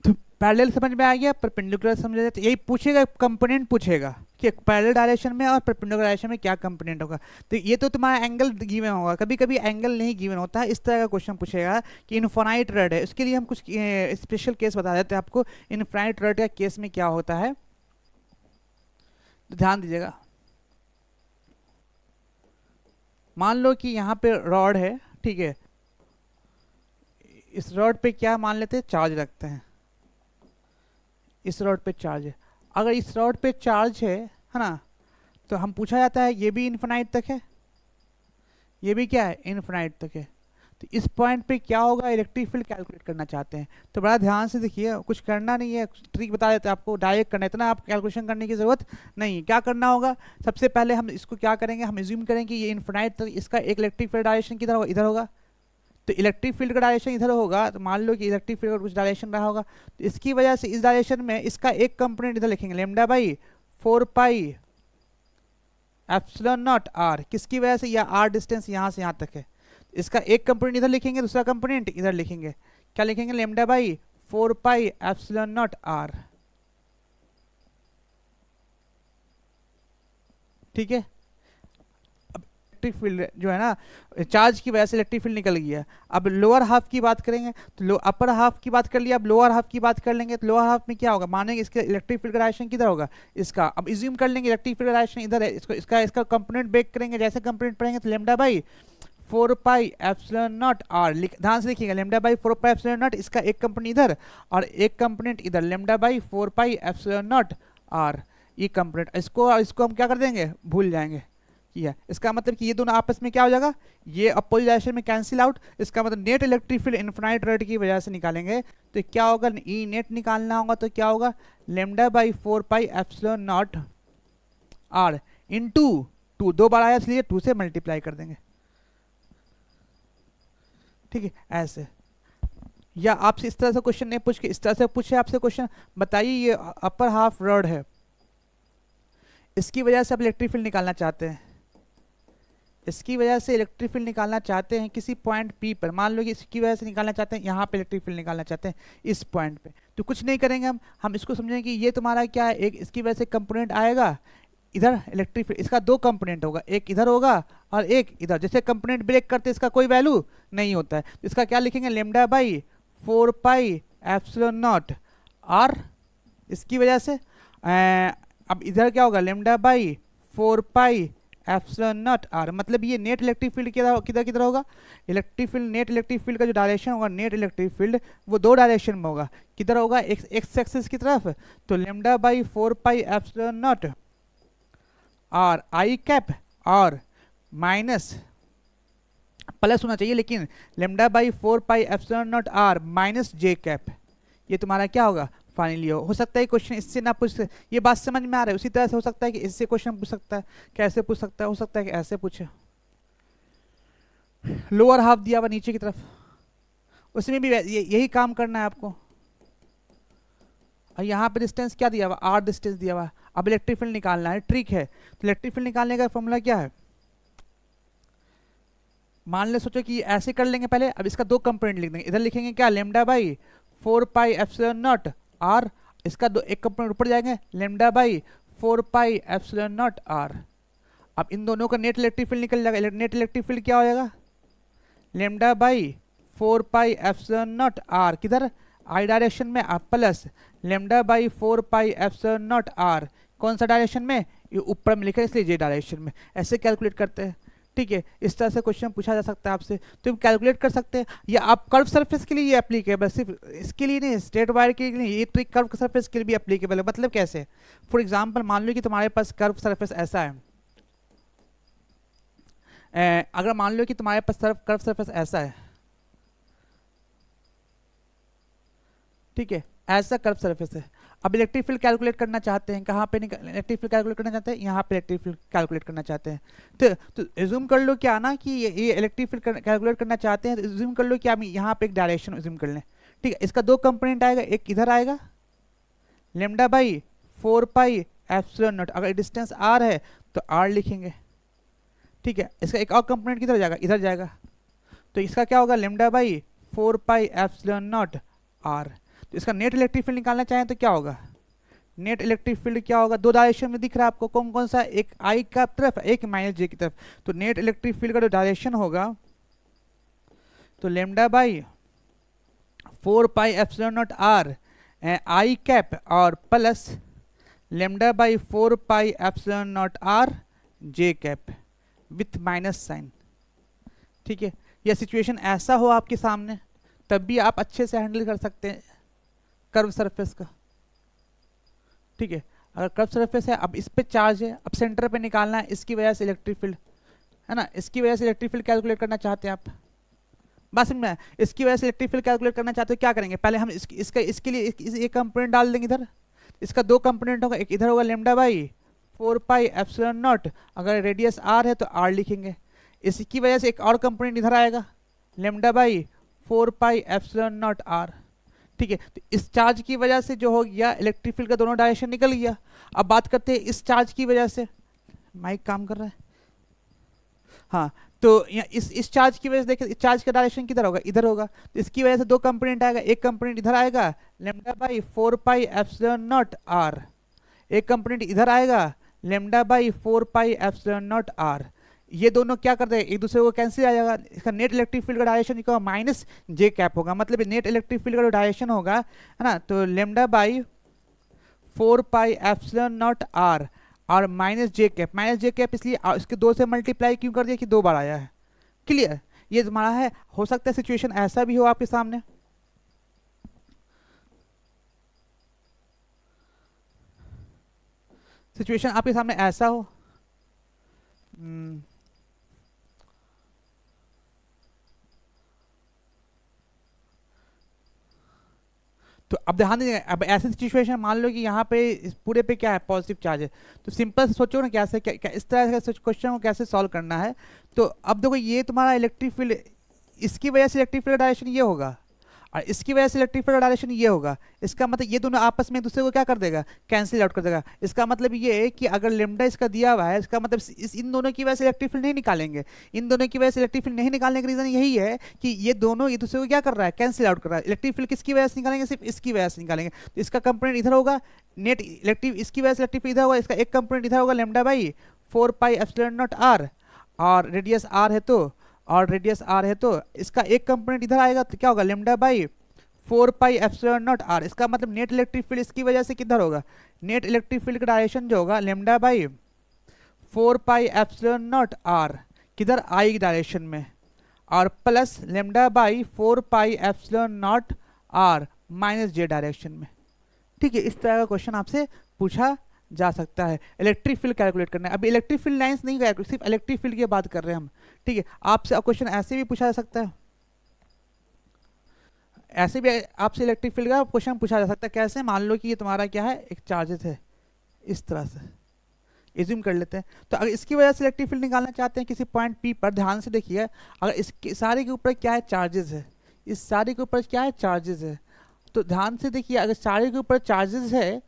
तो पैरेलल समझ में आ गया, परपेंडिकुलर समझ आया, तो यही पूछेगा, कंपोनेंट पूछेगा कि पैरेलल डायरेक्शन में और परपेंडिकुलर डायरेक्शन में क्या कंपोनेंट होगा। तो ये तो तुम्हारा एंगल गिवन होगा, कभी कभी एंगल नहीं गिवन होता है, इस तरह का क्वेश्चन पूछेगा कि इनफाइनाइट रड है, उसके लिए हम कुछ स्पेशल केस बता देते हैं आपको, इनफाइनाइट रड का केस में क्या होता है, तो ध्यान दीजिएगा। मान लो कि यहाँ पे रॉड है, ठीक है, इस रॉड पे क्या मान लेते हैं, चार्ज रखते हैं, इस रॉड पे चार्ज है। अगर इस रॉड पे चार्ज है ना, तो हम पूछा जाता है ये भी इनफिनाइट तक है, ये भी क्या है इनफिनाइट तक है, तो इस पॉइंट पे क्या होगा, इलेक्ट्रिक फील्ड कैलकुलेट करना चाहते हैं, तो बड़ा ध्यान से देखिए, कुछ करना नहीं है, ट्रिक बता देते हैं आपको, डायरेक्ट करना है, इतना आप कैलकुलेशन करने की जरूरत नहीं। क्या करना होगा, सबसे पहले हम इसको क्या करेंगे, हम एज्यूम करेंगे कि ये इनफिनाइट तक, इसका एक इलेक्ट्रिक फील्ड डायरेक्शन किधर होगा, इधर होगा, तो इलेक्ट्रिक फील्ड का डायरेक्शन इधर होगा, तो मान लो कि इलेक्ट्रिक फील्ड का कुछ डायरेक्शन रहा होगा, तो इसकी वजह से इस डायरेक्शन में इसका एक कंपोनेंट इधर लिखेंगे, lambda by 4 pi epsilon naught R, किसकी वजह से, या आर डिस्टेंस यहाँ से यहाँ तक है, इसका एक कंपोनेंट इधर लिखेंगे, दूसरा कंपोनेंट इधर लिखेंगे, क्या लिखेंगे, lambda by 4 pi epsilon naught R. ठीक है, इलेक्ट्रिक फील्ड जो है ना, चार्ज की वजह से इलेक्ट्रिक फील्ड निकल गया। अब लोअर हाफ की बात करेंगे, तो अपर हाफ की बात कर लिया, अब लोअर हाफ की बात कर लेंगे, तो लोअर हाफ में क्या होगा, मानेंगे इसके इलेक्ट्रिक फील्ड का डायरेक्शन किधर होगा, इसका, अब इज्यूम कर लेंगे इलेक्ट्रिक फील्ड का डायरेक्शन इधर है, इसको इसका कंपोनेंट ब्रेक करेंगे, जैसे कंपोनेंट पढ़ेंगे तो lambda by 4 pi epsilon naught R, ध्यान से देखिएगा, lambda by 4 pi epsilon naught, इसका एक कंपोनेंट इधर और एक कंपोनेंट इधर, lambda by 4 pi epsilon naught R, ये कंपोनेंट, इसको हम क्या कर देंगे, भूल जाएंगे, किया। इसका मतलब कि ये दोनों आपस में क्या हो जाएगा, ये अपोजिट डायरेक्शन में कैंसिल आउट। इसका मतलब net electric field infinite rate की वजह से निकालेंगे तो क्या होगा, ई नेट निकालना होगा तो क्या होगा, lambda by 4 pi epsilon naught R into 2, 2 बार आया इसलिए 2 से मल्टीप्लाई कर देंगे। ठीक है, ऐसे। या आपसे इस तरह से क्वेश्चन नहीं पूछ के इस तरह से पूछे आपसे क्वेश्चन, बताइए ये अपर हाफ रॉड है, इसकी वजह से आप इलेक्ट्रिक फील्ड निकालना चाहते हैं, इसकी वजह से इलेक्ट्रिक फील्ड निकालना चाहते हैं किसी पॉइंट पी पर, मान लो कि इसकी वजह से निकालना चाहते हैं, यहाँ पे इलेक्ट्रिक फील्ड निकालना चाहते हैं इस पॉइंट पे, तो कुछ नहीं करेंगे हम इसको समझेंगे कि ये तुम्हारा क्या है, एक इसकी वजह से कंपोनेंट आएगा इधर इलेक्ट्रिक फील्ड, इसका 2 कंपोनेंट होगा, एक इधर होगा और एक इधर। जैसे कंपोनेंट ब्रेक करते इसका कोई वैल्यू नहीं होता है, तो इसका क्या लिखेंगे, lambda by 4 pi epsilon naught R, इसकी वजह से अब इधर क्या होगा, lambda by 4 pi epsilon naught R. मतलब ये नेट इलेक्ट्रिक फील्ड किधर किधर किधर होगा, electric field, net electric field का जो डायरेक्शन होगा, नेट इलेक्ट्रिक फील्ड वो 2 डायरेक्शन में होगा, किधर होगा, एक्स एक्सिस की तरफ, तो lambda by 4 pi epsilon naught R I cap और माइनस प्लस होना चाहिए, लेकिन lambda by 4 pi epsilon naught R minus J cap, ये तुम्हारा क्या होगा फाइनली। हो सकता है क्वेश्चन इससे ना पूछ, ये बात समझ में आ रहा है, उसी तरह से हो सकता है कि इससे क्वेश्चन पूछ सकता है, कैसे पूछ सकता है, हो सकता है कि ऐसे पूछे, लोअर हाफ दिया हुआ नीचे की तरफ, उसमें भी यही काम करना है आपको। और यहाँ पे डिस्टेंस क्या दिया हुआ, आर डिस्टेंस दिया हुआ, अब इलेक्ट्रिक फील्ड निकालना है, ट्रिक है। तो इलेक्ट्रिक फील्ड निकालने का फॉर्मूला क्या है, मान ले सोचो कि ऐसे कर लेंगे पहले, अब इसका 2 कंपोनेंट लिख देंगे, इधर लिखेंगे क्या, lambda by 4 pi epsilon naught R, इसका एक कंपोनेंट ऊपर जाएंगे, lambda by 4 pi epsilon naught R. अब इन दोनों का नेट इलेक्ट्रिक फील्ड निकल जाएगा, नेट इलेक्ट्रिक फील्ड क्या हो जाएगा, lambda by 4 pi epsilon naught R, किधर आई डायरेक्शन में, आप plus lambda by 4 pi epsilon naught R, कौन सा डायरेक्शन में, ये ऊपर में लिखा है इसलिए जे डायरेक्शन में, ऐसे कैलकुलेट करते हैं। ठीक है, इस तरह से क्वेश्चन पूछा जा सकता है आपसे, तो आप कैलकुलेट कर सकते हैं। या आप कर्व सरफेस के लिए ये एप्लीकेबल, सिर्फ इसके लिए नहीं, स्ट्रेट वायर के लिए नहीं, ये ट्रिक कर्व सरफेस के लिए भी एप्लीकेबल है। मतलब कैसे, फॉर एग्जांपल मान लो कि तुम्हारे पास कर्व सरफेस ऐसा है, अगर मान लो कि तुम्हारे पास कर्व सरफेस ऐसा है, ठीक है, ऐसा कर्व सरफेस है, अब इलेक्ट्रिक फील्ड कैलकुलेट करना चाहते हैं, कहाँ पे इलेक्ट्रिक फील्ड कैलकुलेट करना चाहते हैं, यहाँ पे इलेक्ट्रिक फील्ड कैलकुलेट करना चाहते हैं। तो एज्यूम कर लो क्या ना कि ये इलेक्ट्रिक फील्ड कैलकुलेट करना चाहते हैं, तो एज्यूम कर लो कि हम यहाँ पे एक डायरेक्शन एज्यूम कर लें। ठीक है, इसका 2 कंपोनेंट आएगा, एक इधर आएगा lambda by 4 pi epsilon not, अगर डिस्टेंस आर है तो आर लिखेंगे। ठीक है, इसका एक और कंपोनेंट किधर जाएगा, इधर जाएगा, तो इसका क्या होगा, lambda by 4 pi epsilon naught R. तो इसका नेट इलेक्ट्रिक फील्ड निकालना चाहें तो क्या होगा, नेट इलेक्ट्रिक फील्ड क्या होगा, 2 डायरेक्शन में दिख रहा है आपको, कौन कौन सा, एक आई का तरफ, एक माइनस जे की तरफ। तो नेट इलेक्ट्रिक फील्ड का जो डायरेक्शन होगा, तो lambda by 4 pi epsilon naught R I cap और plus lambda by 4 pi epsilon naught R J cap with minus sign. ठीक है, यह सिचुएशन ऐसा हो आपके सामने, तब भी आप अच्छे से हैंडल कर सकते हैं कर्व सरफेस का। ठीक है, अगर कर्व सरफेस है, अब इस पे चार्ज है, अब सेंटर पे निकालना है, इसकी वजह से इलेक्ट्रिक फील्ड है ना, इसकी वजह से इलेक्ट्रिक फील्ड कैलकुलेट करना चाहते हैं आप, बस में इसकी वजह से इलेक्ट्रिक फील्ड कैलकुलेट करना चाहते हो, क्या करेंगे, पहले हम इसके लिए एक कंपोनेंट डाल देंगे इधर, इसका 2 कंपोनेंट होगा, एक इधर होगा lambda by 4 pi epsilon not, अगर रेडियस आर है तो आर लिखेंगे, इसकी वजह से एक और कंपोनेंट इधर आएगा lambda by 4 pi epsilon naught R. ठीक है, तो इस चार्ज की वजह से जो हो गया, इलेक्ट्रिक फील्ड का दोनों डायरेक्शन निकल गया। अब बात करते हैं इस चार्ज की वजह से, माइक काम कर रहा है, हाँ, तो इस चार्ज की वजह से देखिए, इस चार्ज का डायरेक्शन किधर होगा, इधर होगा, तो इसकी वजह से 2 कंपोनेंट आएगा, एक कंपोनेंट इधर आएगा lambda by 4 pi epsilon naught R, एक कंपोनेंट इधर आएगा lambda by 4 pi epsilon naught R. ये दोनों क्या कर देंगे, एक दूसरे को कैंसिल आ जाएगा, इसका नेट इलेक्ट्रिक फील्ड का डायरेक्शन क्या होगा, माइनस जे कैप होगा, मतलब नेट इलेक्ट्रिक फील्ड का जो डायरेक्शन होगा, है ना, तो lambda by 4 pi epsilon naught R और माइनस जे कैप इसलिए इसके 2 से मल्टीप्लाई क्यों कर दिया कि 2 बार आया है। क्लियर, ये तुम्हारा है। हो सकता है सिचुएशन ऐसा भी हो आपके सामने, सिचुएशन आपके सामने ऐसा हो, हम्म, तो अब ध्यान दीजिए, अब ऐसी सिचुएशन मान लो कि यहाँ पे इस पूरे पे क्या है, पॉजिटिव चार्ज है। तो सिंपल से सोचो ना कैसे इस तरह से क्वेश्चन को कैसे सॉल्व करना है। तो अब देखो ये तुम्हारा इलेक्ट्रिक फील्ड, इसकी वजह से इलेक्ट्रिक फील्ड डायरेक्शन ये होगा, और इसकी वजह से इलेक्ट्रिक फील्ड डायरेक्शन ये होगा। इसका मतलब ये दोनों आपस में एक दूसरे को क्या कर देगा, कैंसिल आउट कर देगा। इसका मतलब ये है कि अगर लेमडा इसका दिया हुआ है, इसका मतलब इस इन दोनों की वजह से इलेक्ट्रिक फील्ड नहीं निकालेंगे। इन दोनों की वजह से इलेक्ट्रिक फील्ड नहीं निकालने का रीजन यही है कि ये दोनों एक दूसरे को क्या कर रहा है, कैंसिल आउट कर रहा है। इलेक्ट्रिक फील्ड किसकी वजह से निकालेंगे, सिर्फ इसकी वजह से निकालेंगे। तो इसका कंपोनेंट इधर होगा, नेट इलेक्ट्रिक इसकी वजह से इलेक्ट्रिक फील्ड इधर होगा, इसका एक कंपोनेंट इधर होगा lambda by 4 pi epsilon naught R, और रेडियस आर है तो, इसका एक कंपोनेंट इधर आएगा तो क्या होगा, lambda by 4 pi epsilon naught R. इसका मतलब नेट इलेक्ट्रिक फील्ड इसकी वजह से किधर होगा, नेट इलेक्ट्रिक फील्ड का डायरेक्शन जो होगा lambda by 4 pi epsilon naught R, किधर आई की डायरेक्शन में, और plus lambda by 4 pi epsilon naught R minus J direction में। ठीक है, इस तरह का क्वेश्चन आपसे पूछा जा सकता है। इलेक्ट्रिक फील्ड कैलकुलेट करना है, अभी इलेक्ट्रिक फील्ड लाइंस नहीं कैलकुलेट, सिर्फ इलेक्ट्रिक फील्ड की बात कर रहे हैं हम। ठीक है, आपसे क्वेश्चन ऐसे भी पूछा जा सकता है, ऐसे भी आपसे इलेक्ट्रिक फील्ड का क्वेश्चन पूछा जा सकता है। कैसे, मान लो कि ये तुम्हारा क्या है, एक चार्जेस है, इस तरह से एज्यूम कर लेते हैं। तो अगर इसकी वजह से इलेक्ट्रिक फील्ड निकालना चाहते हैं किसी पॉइंट पी पर, ध्यान से देखिए, अगर इसके सारे के ऊपर क्या है, चार्जेस है, इस सारे के ऊपर क्या है, चार्जेस है। तो ध्यान से देखिए, अगर सारे के ऊपर चार्जेस है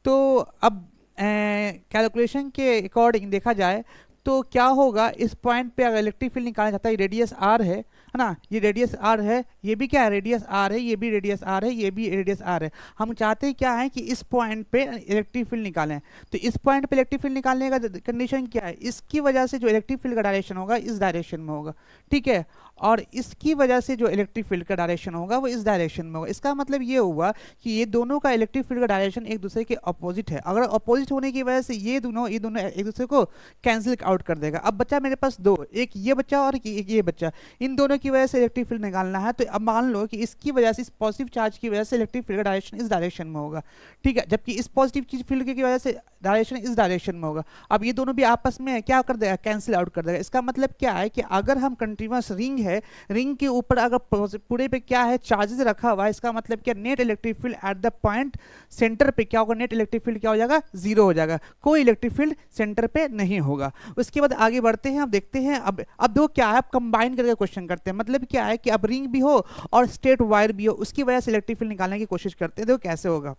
तो अब कैलकुलेशन के अकॉर्डिंग देखा जाए तो क्या होगा, इस पॉइंट पे अगर इलेक्ट्रिक फील्ड निकालना चाहता है, रेडियस आर है ना, ये रेडियस आर है, ये भी क्या है, रेडियस आर है, ये भी रेडियस आर है, ये भी रेडियस आर है। हम चाहते हैं क्या है कि इस पॉइंट पे इलेक्ट्रिक फील्ड निकालें। तो इस पॉइंट पे इलेक्ट्रिक फील्ड निकालने का कंडीशन क्या है, इसकी वजह से जो इलेक्ट्रिक फील्ड का डायरेक्शन होगा इस डायरेक्शन में होगा। ठीक है, और इसकी वजह से जो इलेक्ट्रिक फील्ड का डायरेक्शन होगा वो इस डायरेक्शन में होगा। इसका मतलब ये हुआ कि ये दोनों का इलेक्ट्रिक फील्ड का डायरेक्शन एक दूसरे के अपोजिट है। अगर अपोजिट होने की वजह से ये दोनों एक दूसरे को कैंसिल आउट कर देगा। अब बचा मेरे पास दो, एक ये बच्चा और एक ये बच्चा, इन दोनों की वजह से इलेक्ट्रिक फील्ड निकालना है। तो अब मान लो कि इसकी वजह से, इस पॉजिटिव चार्ज की वजह से इलेक्ट्रिक फील्ड का डायरेक्शन इस डायरेक्शन में होगा। ठीक है, जबकि इस पॉजिटिव चीज फील्ड की वजह से डायरेक्शन इस डायरेक्शन में होगा। अब ये दोनों भी आपस में क्या कर देगा, कैंसिल आउट कर देगा। इसका मतलब क्या है कि अगर हम कंटिन्यूअस रिंग है, रिंग के ऊपर अगर पूरे पे क्या है, चार्जेस रखा हुआ है, इसका मतलब क्या, net electric field at the point centre पे क्या होगा, नेट इलेक्ट्रिक फील्ड क्या हो जाएगा, जीरो हो जाएगा, कोई इलेक्ट्रिक फील्ड सेंटर पे नहीं होगा। उसके बाद आगे बढ़ते हैं, अब देखते हैं, अब दो क्या है, अब कंबाइन करके क्वेश्चन करते हैं। मतलब क्या है कि अब रिंग भी हो और स्ट्रेट वायर भी हो, उसकी वजह से इलेक्ट्रिक फील्ड निकालने की कोशिश करते हैं। देखो कैसे होगा।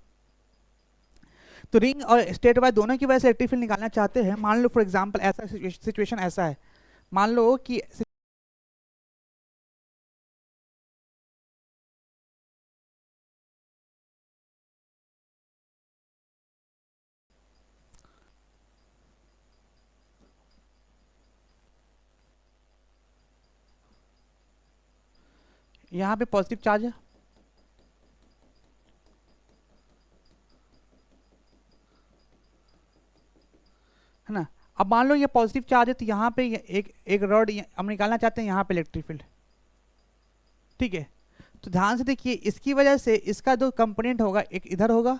तो रिंग और स्ट्रेट वायर दोनों की वजह से इलेक्ट्रिक फील्ड निकालना चाहते हैं। मान लो फॉर एग्जांपल ऐसा सिचुएशन ऐसा है, मान लो कि यहाँ पे पॉजिटिव चार्ज है ना। अब मान लो ये पॉजिटिव चार्ज है, तो यहाँ पे एक रॉड हम निकालना चाहते हैं, यहाँ पे इलेक्ट्रिक फील्ड। ठीक है, तो ध्यान से देखिए, इसकी वजह से इसका जो कंपोनेंट होगा, एक इधर होगा,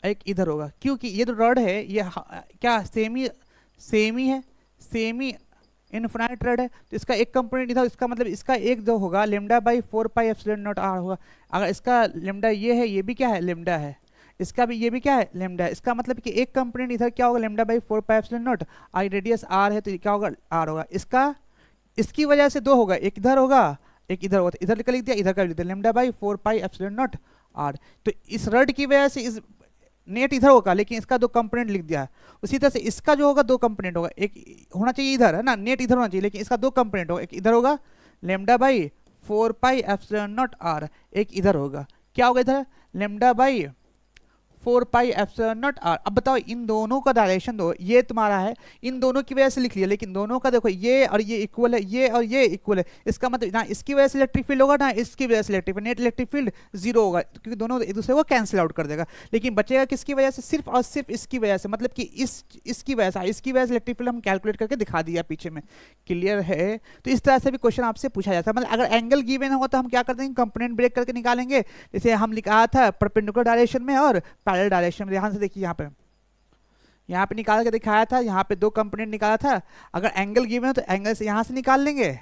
एक इधर होगा, क्योंकि ये जो रॉड है ये क्या सेम ही है, सेम ही इनफिनाइट रॉड है। तो इसका एक कंपोनेंट इधर, इसका मतलब इसका एक जो होगा lambda by 4 pi epsilon naught R होगा। अगर इसका लेमडा ये है, ये भी क्या है, लेमडा है, इसका भी ये भी क्या है, लेमडा है। इसका मतलब कि एक कंपोनेंट इधर क्या होगा, lambda by 4 pi epsilon naught, I radius R है तो क्या होगा, आर होगा। इसका इसकी वजह से दो होगा, एक इधर होगा, एक इधर होगा। तो इधर का लिख दिया, इधर का लिख दिया, lambda by 4 pi epsilon naught R. तो इस रड की वजह से इस नेट इधर होगा, लेकिन इसका दो कंपोनेंट लिख दिया है। उसी तरह से इसका जो होगा दो कंपोनेंट होगा, एक होना चाहिए इधर है ना, नेट इधर होना चाहिए, लेकिन इसका दो कंपोनेंट होगा, एक इधर होगा lambda by 4 pi epsilon naught R, एक इधर होगा, क्या होगा इधर, lambda by 4 pi epsilon naught R. अब बताओ इन दोनों का डायरेक्शन दो, ये तुम्हारा है, इन दोनों की वजह से लिख लिया, लेकिन दोनों का देखो ये और ये इक्वल है, ये और ये इक्वल है। इसका मतलब ना इसकी वजह से इलेक्ट्रिक फील्ड होगा, ना इसकी वजह से electric field, net electric field zero होगा, क्योंकि दोनों एक दूसरे को कैंसिल आउट कर देगा। लेकिन बचेगा किसकी वजह से, सिर्फ और सिर्फ इसकी वजह से, मतलब कि इसकी वजह से इलेक्ट्रिक फील्ड हम कैलकुलेट करके दिखा दिया पीछे में। क्लियर है। तो इस तरह से भी क्वेश्चन आपसे पूछा जाता है। मतलब अगर एंगल गिवन हो तो हम क्या करते हैं, कंपोनेंट ब्रेक करके निकालेंगे। जैसे हम लिखा था परपेंडिकुलर डायरेक्शन में और पैरेलल डायरेक्शन में। ध्यान से देखिए यहाँ पे यहाँ पे निकाल के दिखाया था, यहाँ पे दो कंपोनेंट निकाला था। अगर एंगल गिवन है तो एंगल से यहाँ से निकाल लेंगे,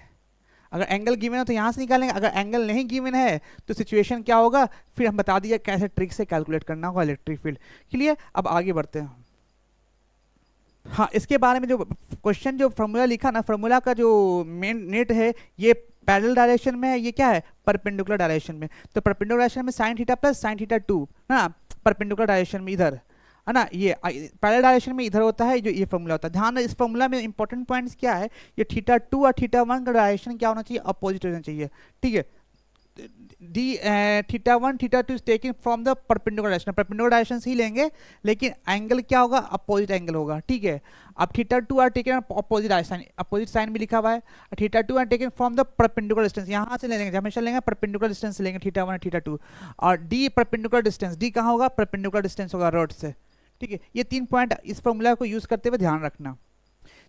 अगर एंगल गिवन है तो यहाँ से निकालेंगे, अगर एंगल नहीं गिवन है तो सिचुएशन क्या होगा, फिर हम बता दिया कैसे ट्रिक से कैलकुलेट करना होगा इलेक्ट्रिक फील्ड। क्लियर, अब आगे बढ़ते हैं। हाँ, इसके बारे में जो क्वेश्चन जो फॉर्मूला लिखा ना, फॉर्मूला का जो मेन नेट है ये पैरेलल डायरेक्शन में है, ये क्या है परपेंडिकुलर डायरेक्शन में। तो परपेंडिकुलर डायरेक्शन में sine theta plus sine theta 2 ना, परपेंडिकुलर डायरेक्शन में इधर है ना, ये पैरेलल डायरेक्शन में इधर होता है, जो ये फॉर्मूला होता है। ध्यान इस फॉर्मूला में इंपॉर्टेंट पॉइंट्स क्या है, ये थीटा 2 और थीटा 1 का डायरेक्शन क्या होना चाहिए, अपोजिट होना चाहिए। ठीक है, D theta 1 theta 2 is taken from the perpendicular direction, perpendicular direction से ही लेंगे, लेकिन एंगल क्या होगा, अपोजिट एंगल होगा। ठीक है, अब theta 2 are taken opposite sign, opposite sign भी लिखा हुआ है। Theta 2 are taken from the perpendicular distance, यहाँ से ले लेंगे, हमेशा लेंगे परपेंडिकुलर डिस्टेंस से लेंगे थीटा 1 और थीटा 2। और डी परपेंडिकुलर डिस्टेंस, डी कहाँ होगा, परपेंडिकुलर डिस्टेंस होगा रोड से। ठीक है, ये 3 पॉइंट इस फॉर्मूला को यूज करते हुए ध्यान रखना।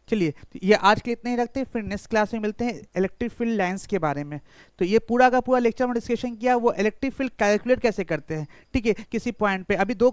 चलिए, तो ये आज के लिए इतना ही रखते हैं, फिर नेक्स्ट क्लास में मिलते हैं इलेक्ट्रिक फील्ड लाइंस के बारे में। तो ये पूरा का पूरा लेक्चर में डिस्कशन किया वो इलेक्ट्रिक फील्ड कैलकुलेट कैसे करते हैं। ठीक है, किसी पॉइंट पे अभी दो